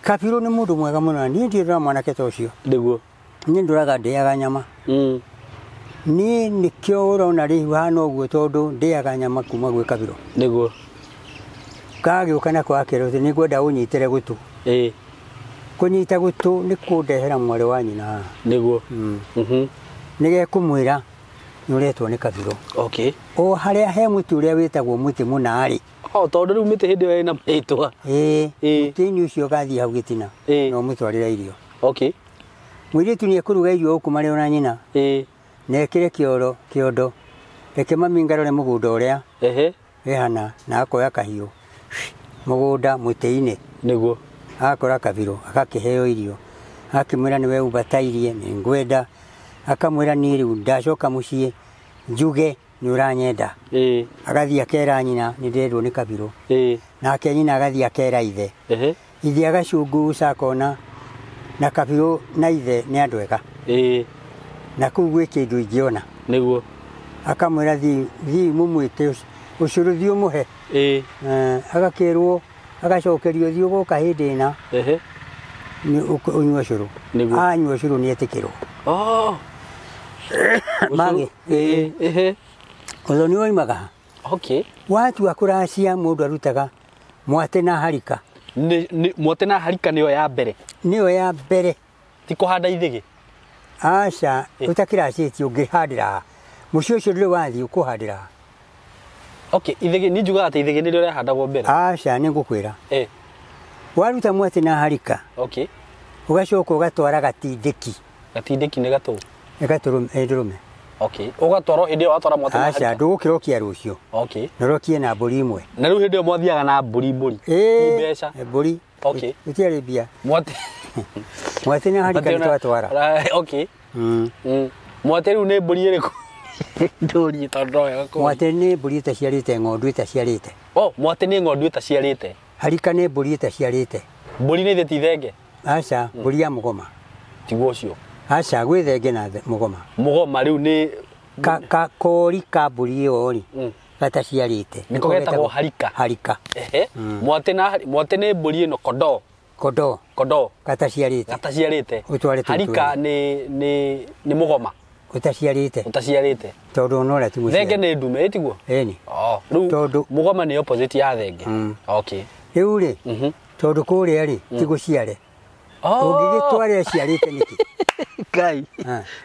kabiru ni mundu mwega muno ni ndira mwanake ta ucio niguo ni nduraga ndiaga nyama ni nikio urona ri hana uguo tondu ndiaga nyama kuma gwi kabiru niguo kagiuka na kwakero ni gwenda unyitire gutu kunyita gutu ni kundehera mwari wa nyina niguo nige kumwira nuretwo ni kabiru o haria he muti uria witagwo muti munari tondu riu miti hindi we na maitwa mutini ucio gathie hau gitina no mutwarira irio mwiritu ni ekuruga irio uku mari ona nyina nekire kiondo reke mami ngarore mugunda uria hana na akoya kahiu mugunda muti-ini niguo akora kabiru akakiheo irio akimwira niwe ubatairie ni ngwenda akamwira ni riu ndacoka mucii njuge ni uranyenda agathie akera nyina ni ndirwo ni kabiru nake nyina agathie akera ithe ithe agacunguca akona na kabiru na ithe ni andu ega na kuu gwi kindu ingiona niguo akamwira thi mumwite ucuru thi umuhe agakirwo agacokerio thi ugoka hindi ina ni unywa ucuru anywa ucuru ni etikirwo Magi. Uthoni waimaga. Okay. Watu wa kuracia mundu arutaga mwate na harika. Mwate na harika niyo ya mbere. Niyo ya mbere. Ti kuhanda ithigi. Aca utakiracĩtie ũngĩhandĩra mũciĩ ũcio ndũrĩ wathiĩ ũkũhandĩra. Okay, ithigi ni njugaga atĩ ithigi nĩrĩo rĩhandagwo mbere. Aca nĩ ngũkwĩra. Waruta mwate na harika. Okay. Ugacoka ugatwara gatindĩki. Gatindĩki nĩ gatũ. Nĩ ndũrũme. Okay. Ugatwara hĩndĩ ĩyo watwara mwate na harika. Aca ndũgũkĩrokia rũciũ. Okay. Norokie na mbũri imwe. Na rĩu hĩndĩ ĩyo mwathiaga na mbũri. Ni mbeca. Mbũri. Okay. Gũtiarĩ mbia. Mwate. Mwate na harika nĩ twatwara. Okay. Mwate rĩu nĩ mbũri ĩrĩkũ? Ndũri tondũ wega. Mwate nĩ mbũri ĩtaciarĩte ng'ondu ĩtaciarĩte. Mwate nĩ ng'ondu ĩtaciarĩte. Harika nĩ mbũri ĩtaciarĩte. Mbũri nĩ ithĩ ti thenge? Aca mbũri ya mũgoma. Tiguo ũcio. Aca gwĩ thenge na mũgoma. Mũgoma rĩu nĩ kori ka mbũri ĩyo rĩ gataciarĩte. Nĩko getagwo harika. Harika. Mwate nĩ mbũri ĩno kondoo. Kondoo. Gataciarĩte. Harika nĩ mũgoma. Utaciarĩte. Tondũ nora ti thenge nĩ ndume ĩtiguo? Ĩni. Rĩu mũgoma nĩ opposite ya thenge. Okay. Rĩu rĩ tondũ kũrĩa rĩ ti gũciare. Ũngĩgĩtwara ciarĩte nĩkĩ? Ngai.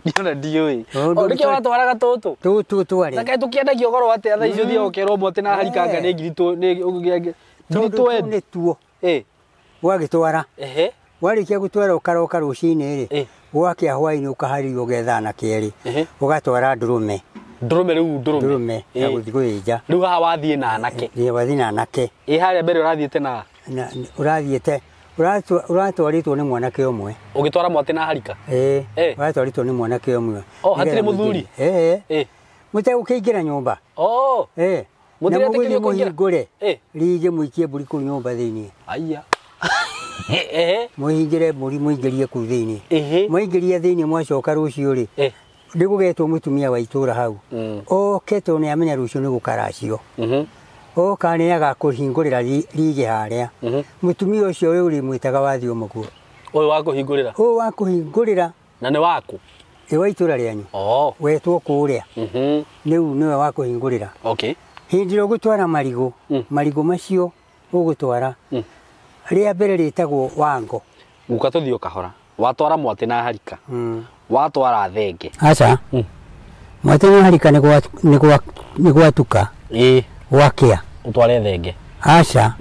Ndiona ndiũĩ. Nĩkĩo watwaraga tũtũ? Tũtũ tware. Na kaĩ tũkĩendagio goro atĩa thaa icio thiaga ũkerwo mwate na harikanga nĩ ngiri nĩ tuo. Wagĩtwara. Warĩkia gũtwara ũkaroka rũcinĩ rĩ gwakĩa hwainĩ ũkaharĩrio getha na kerĩ ũgatwara ndũrũme. Ndũrũme rĩu ndũrũme ya gũthiĩ gwĩnja. Rĩu haha wathiĩ na anake. Wathiĩ na anake. Harĩa mbere ũrathiĩte na ũrathiĩte ũratwarĩtwo nĩ mwanake ũmwe. Ũgĩtwara mwate na harika? Ũratwarĩtwo nĩ mwanake ũmwe. Hatirĩ mũthuri? Mũtegũkĩingĩra nyũmba. Na mũgũthiĩ mũhingũre rĩngĩ mũikie mbũri kũu nyũmba thĩinĩ. Aya. Mũhingĩre mbũri mũingĩrie kũu thĩinĩ. Mũingĩrie thĩinĩ mwacoka rũciũ rĩ ndĩgũgetwo mũtumia wa itũũra hau. Oke tondũ nĩamenya rũciũ nĩ gũkaracio. Oka nĩ agakũhingũrĩra rige harĩa. Mũtumia ũcio rĩu rĩmwĩtaga wathiĩ mũguo. Ũyũ wa kũhingũrĩra? Ũyũ wa kũhingũrĩra. Na nĩ waku? Wa itũũra rĩanyu. Wetwo kũrĩa. Rĩu nĩwe wa kũhingũrĩra. Okay. Hĩndĩ ĩrĩa ũgũtwara marigũ, marigũ macio ũgũtwara rĩa mbere rĩtagwo wango. Guka tũthiĩ kahora. Watwara mwate na harika. Watwara thenge. Aca. Mwate na harika nĩ gwatuka. Wakĩa. Ũtware thenge. Aca.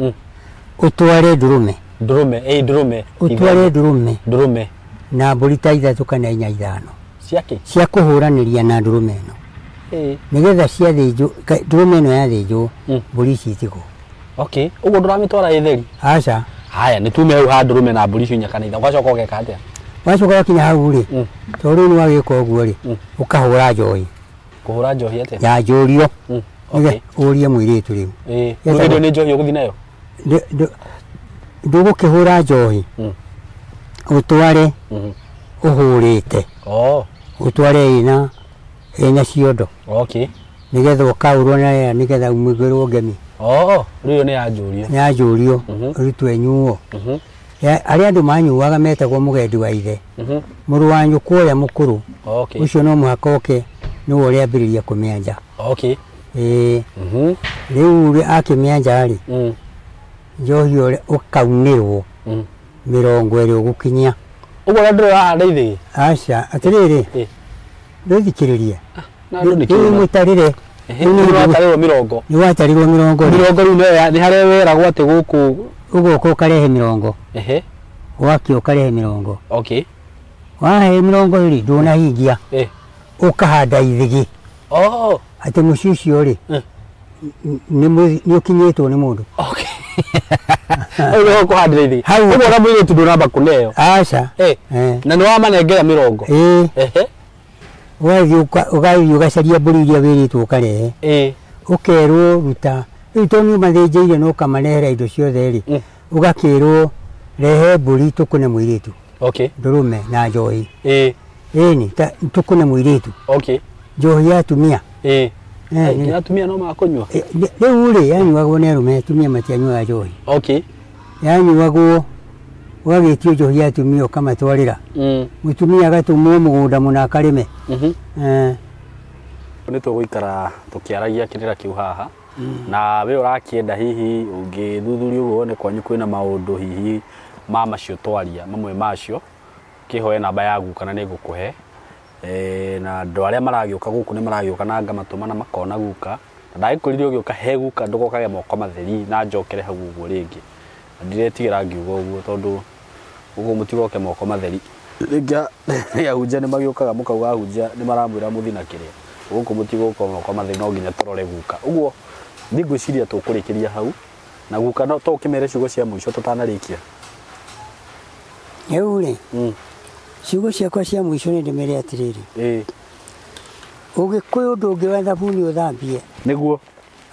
Ũtware ndũrũme. Ndũrũme. Ũtware ndũrũme. Na mbũri ta 3 kana 4 5. Ciake? Cia kũhũranĩria na ndũrũme ĩno. Nĩgetha ciathĩnjwo ndũrũme ĩno yathĩnjwo mbũri ici itigwo. Okay. Ũguo ndũramĩtwara ĩtheri? Aca. Haya nĩ tume hau ha ndũrũme na mbũri icio nyakanitha. Ũgacoka ũgeka atĩa? Wacoka wakinya hau rĩ tondũ rĩu nĩwagĩka ũguo rĩ ũkahũra njohi. Kũhũra njohi atĩa? Ya njũrio. Ũrie mũirĩtu rĩu. Nĩũndũ nĩ njohi ũgũthiĩ nayo? Ndũgũkĩhũra njohi ũtware ũhũrĩte. Ũtware ĩna ciondo. Okay. Nĩgetha ũkaurwo nayo nĩgetha umĩgĩrwo ngemi. Rĩu nĩ ya njũrio. Nĩ ya njũrio rĩtwe nyuo. Arĩa andũ manyuaga metagwo mũgendi wa ithe. Mũrũ wa nyũkwa ũrĩa mũkũrũ. Ũcio no mũhaka oke nĩwe ũrĩambĩrĩria kũmĩanja. Okay. Rĩu akĩmĩanja rĩ njohi ũrĩa ũkaunĩrwo 20 ũgũkinyia. Ũguo ndũrĩ wahanda ithĩ? Aca atĩrĩrĩ ndũthikĩrĩrie rĩu mũtarĩre nĩwatarirwo 20. Nĩwatarirwo 20. 20 rĩu nĩ harĩa weragwo atĩ gũkũ ũgoka ũkarehe 20. Wakĩ ũkarehe 20. Okay. Wahe 20 rĩ ndũnahingia ũkahanda ithigi. Atĩ mũciĩ ũcio rĩ nĩũkinyĩtwo nĩ mũndũ. Okay. Ũguo kũhandĩra ithigi. Ũguo na mũirĩtu ndũramba kũneo? Aca. Na nĩ wamanengera 20? Wathiĩ ũgacaria mbũri iria wĩrĩtwo ũkarehe. Ũkerwo ruta rĩu tondũ nĩũmathĩnjĩire na ũkamanehera indo ciothe rĩ ũgakĩrwo rehe mbũri tũkũne mũirĩtu. Ndũrũme na njohi. Ĩni tũkũne mũirĩtu. Njohi ya atumia. Atumia no makũnyua? Rĩu rĩ yanyuagwo nĩ arũme, atumia matianyuaga njohi. Yanyuagwo wagĩtio njohi ya atumia ũkamatwarĩra mũtumia agatumwo mũgũnda mũna akarĩme. Nĩ tũgũikara tũkĩaragia kĩrĩra kĩu haha na we ũrakĩenda hihi ũngĩthuthuria ũguo wone kwanyu kwĩna maũndũ hihi ma macio twaria mamwe macio kĩhoe namba ya guka na nĩngũkũhe na andũ arĩa maragĩũka gũkũ nĩ maragĩũka na ngamatũma na makona guka na ndagĩkũrire ũgĩũka he guka ndũgokage moko matheri na njokere hau ũguo rĩngĩ ndiretigĩra ngiuga ũguo tondũ ũguo mũtigoke moko matheri rĩngĩ ahunjia nĩ magĩũkaga mũkauga ahunjia nĩ maramwĩra mũthina kĩrĩa gũkũ mũtigũka moko matheri no nginya tũrore guka ũguo ndigwĩciria tũkũrĩkĩria hau na guka no to ũkĩmere ciugo cia mũico tũtanarĩkia rĩu-rĩ ciugo ciakwa cia mũico nĩ ndĩmere atĩrĩrĩ ũgĩkũyũ ndũngĩoya thabuni ũthambie nĩguo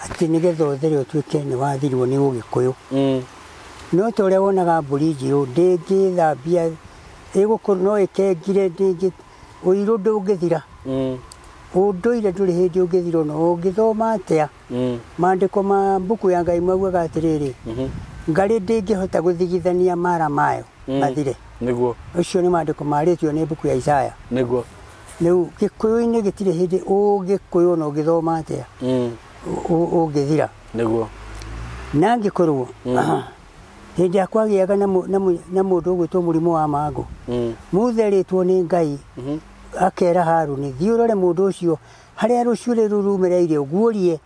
atĩ nĩgetha ũthere ũtuĩke nĩ wathirwo nĩ ũgĩkũyũ no ta ũrĩa wonaga mbũri njirũ ndĩngĩthambia ĩgũkorwo no ĩkengire ndĩngĩ ũirũ ndũngĩthira ũndũire ndũrĩ hĩndĩ ũngĩthira na ũngĩthoma atĩa maandĩko ma mbuku ya Ngai maugaga atĩrĩrĩ ngarĩ ndĩngĩhota gũthigithania mara mayo mathire nĩguo ũcio nĩ maandĩko marĩtio nĩ mbuku ya Isaya nĩguo rĩu gĩkũyũ-inĩ gĩtirĩ hĩndĩ ũgĩkũyũ na ũgĩthoma atĩa ũngĩthira nĩguo na angĩkorwo hĩndĩ ya kwagĩaga na mũndũ ũgwĩtwo mũrimũ wa mangũ mũtherĩtwo nĩ Ngai akera Harũni thiĩ ũrore mũndũ ũcio harĩa rũcuĩrĩ rũu rumĩrĩire ũguũrie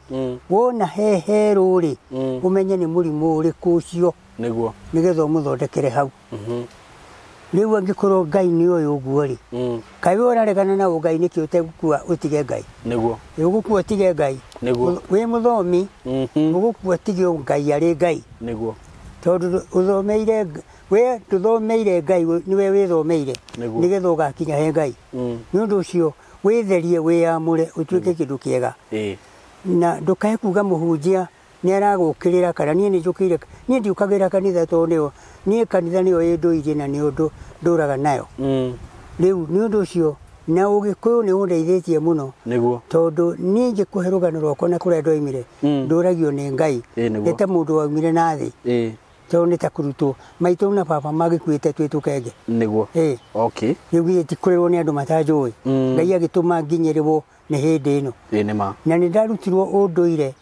wona heherũ-rĩ ũmenye nĩ mũrimũ ũrĩkũ ũcio nĩguo nĩgetha ũmũthondekere hau rĩu angĩkorwo Ngai nĩ ũyũ ũguo-rĩ kaĩ we ũraregana na Ngai nĩkĩ ũtegũkua ũtige Ngai nĩguo ũgũkua ũtige Ngai nĩguo wĩ mũthomi ũgũkua ũtige Ngai arĩ Ngai nĩguo tondũ ũthomeire we ndũthomeire Ngai nĩwe wĩthomeire nĩgetha ũgakinya he Ngai nĩ ũndũ ũcio wĩtherie wĩamũre ũtuĩke kĩndũ kĩega na ndũkae kuga mũhunjia nĩ aragũkĩrĩra kana niĩ nĩ njũkĩire niĩ ndiũkagĩra kanitha tondũ niĩ kanitha nĩyo ĩndũire na nĩyo ndũraga nayo rĩu nĩ ũndũ ũcio na ũgĩkũyũ nĩ ũndeithĩtie mũno tondũ niĩ ngĩkũhe rũgano rwakwa na kũrĩa ndoimire ndũragio nĩ Ngai nĩ ta mũndũ waumire na thĩ tondũ nĩ ta kũrutwo maitũ na baba magĩkuĩte twĩ tũkenge nĩguo rĩu githĩ ti kũrerwo nĩ andũ matanjũĩ Ngai agĩtũma nginyĩrĩrwo nĩ hĩndĩ ĩno na nĩ ndarutirwo ũndũire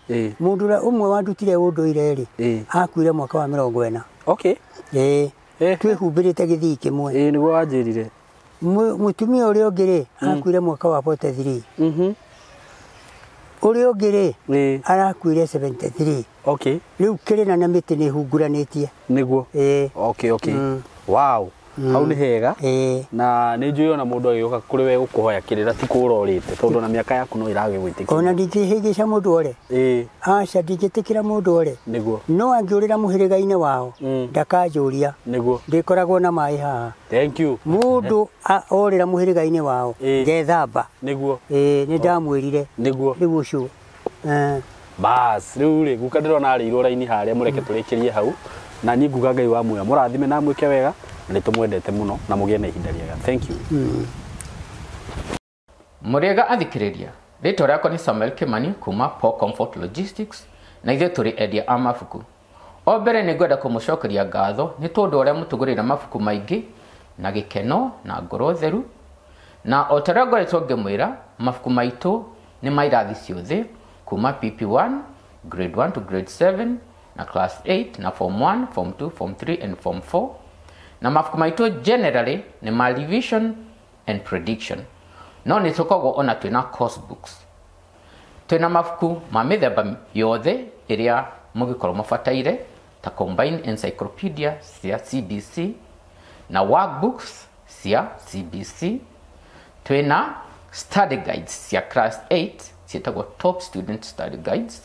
mũndũ ũrĩa ũmwe wandutire ũndũire-rĩ akuire mwaka wa 40 twĩhumbĩrĩte gĩthii kĩmwe nĩguo wanjĩrire mũtumia ũrĩa ũngĩ-rĩ akuire mwaka wa 43 ũrĩa ũngĩ-rĩ arakuire 73 rĩu kĩrĩna na mĩtĩ nĩ hunguranĩtie nĩguo wow hau nĩ hega na nĩ njũĩ ona mũndũ agĩũka kũrĩ we gũkũhoya kĩrĩra ti kũra ũrĩte tondũ na mĩaka yaku no ĩragĩgwĩtĩkia ona ndingĩhĩngĩca mũndũ ore aca ndingĩtĩkĩra mũndũ ore no angĩũrĩra mũhĩrĩga-inĩ wao ndakanjũria ndĩkoragwo na maĩ haha mũndũ orĩra mũhĩrĩga-inĩ wao ngethamba nĩ ndamwĩrire rĩu ũcio bas rĩu-rĩ guka ndĩrona arĩirwo raini harĩa mũreke tũrĩkĩrie hau na niĩ nguga Ngai wa muoyo mũrathime na mwĩke wega na nĩ tũmwendete mũno na mũgĩe na ihinda rĩega thank you mũrĩega athikĩrĩria rĩtwa rĩakwa nĩ Samuel Kimani kuma Paul Comfort Logistics na ithuĩ tũrĩ endia a mabuku o mbere nĩ ngwenda kũmũcokeria ngatho nĩ tondũ ũrĩa mũtũgũrĩra mabuku maingĩ na gĩkeno na ngoro theru na o ta ũrĩa ngoretwo ngĩmwĩra mabuku maitũ nĩ ma irathi ciothe kuma PP1 grade 1 to grade 7 na class 8 na form 1 form 2 form 3 and form 4 na mabuku maitũ generally nĩ ma revision and prediction no nĩ tũkoragwo ona twĩna course books twĩna mabuku ma mĩthemba yothe ĩrĩa mũngĩkorwo mũbataire ta combined encyclopedia cia CBC na workbooks cia CBC twĩna study guides cia class 8 ciĩtagwo top student study guides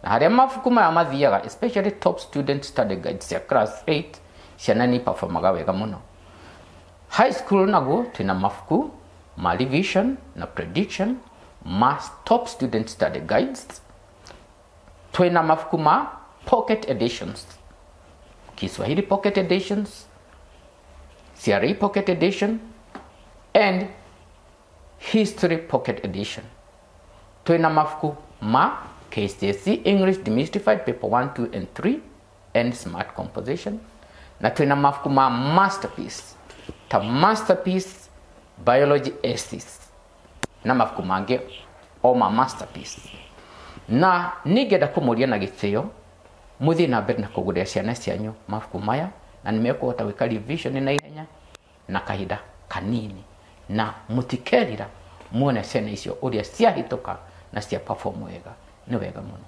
na harĩa mabuku maya mathiaga especially top student study guides cia class 8 ciana nĩ performaga wega mũno high school naguo twĩna mabuku ma revision na prediction ma top student study guides twĩna mabuku ma pocket editions Kiswahili pocket editions CRE pocket edition and history pocket edition twĩna mabuku ma KCSE English Demystified paper 1 2 and 3 and smart composition na twina mabuku ma masterpiece ta masterpiece biology essays na mabuku mangi o ma masterpiece. Na ningenda kumuria na gitio muthie na mbere na kugurira ciana cianyu mabuku maya, na nimekuhota gwika revision na ihenya na kahinda kanini, na mutikerira muone ciana icio uria ciahituka na cia perform wega. Ni wega muno.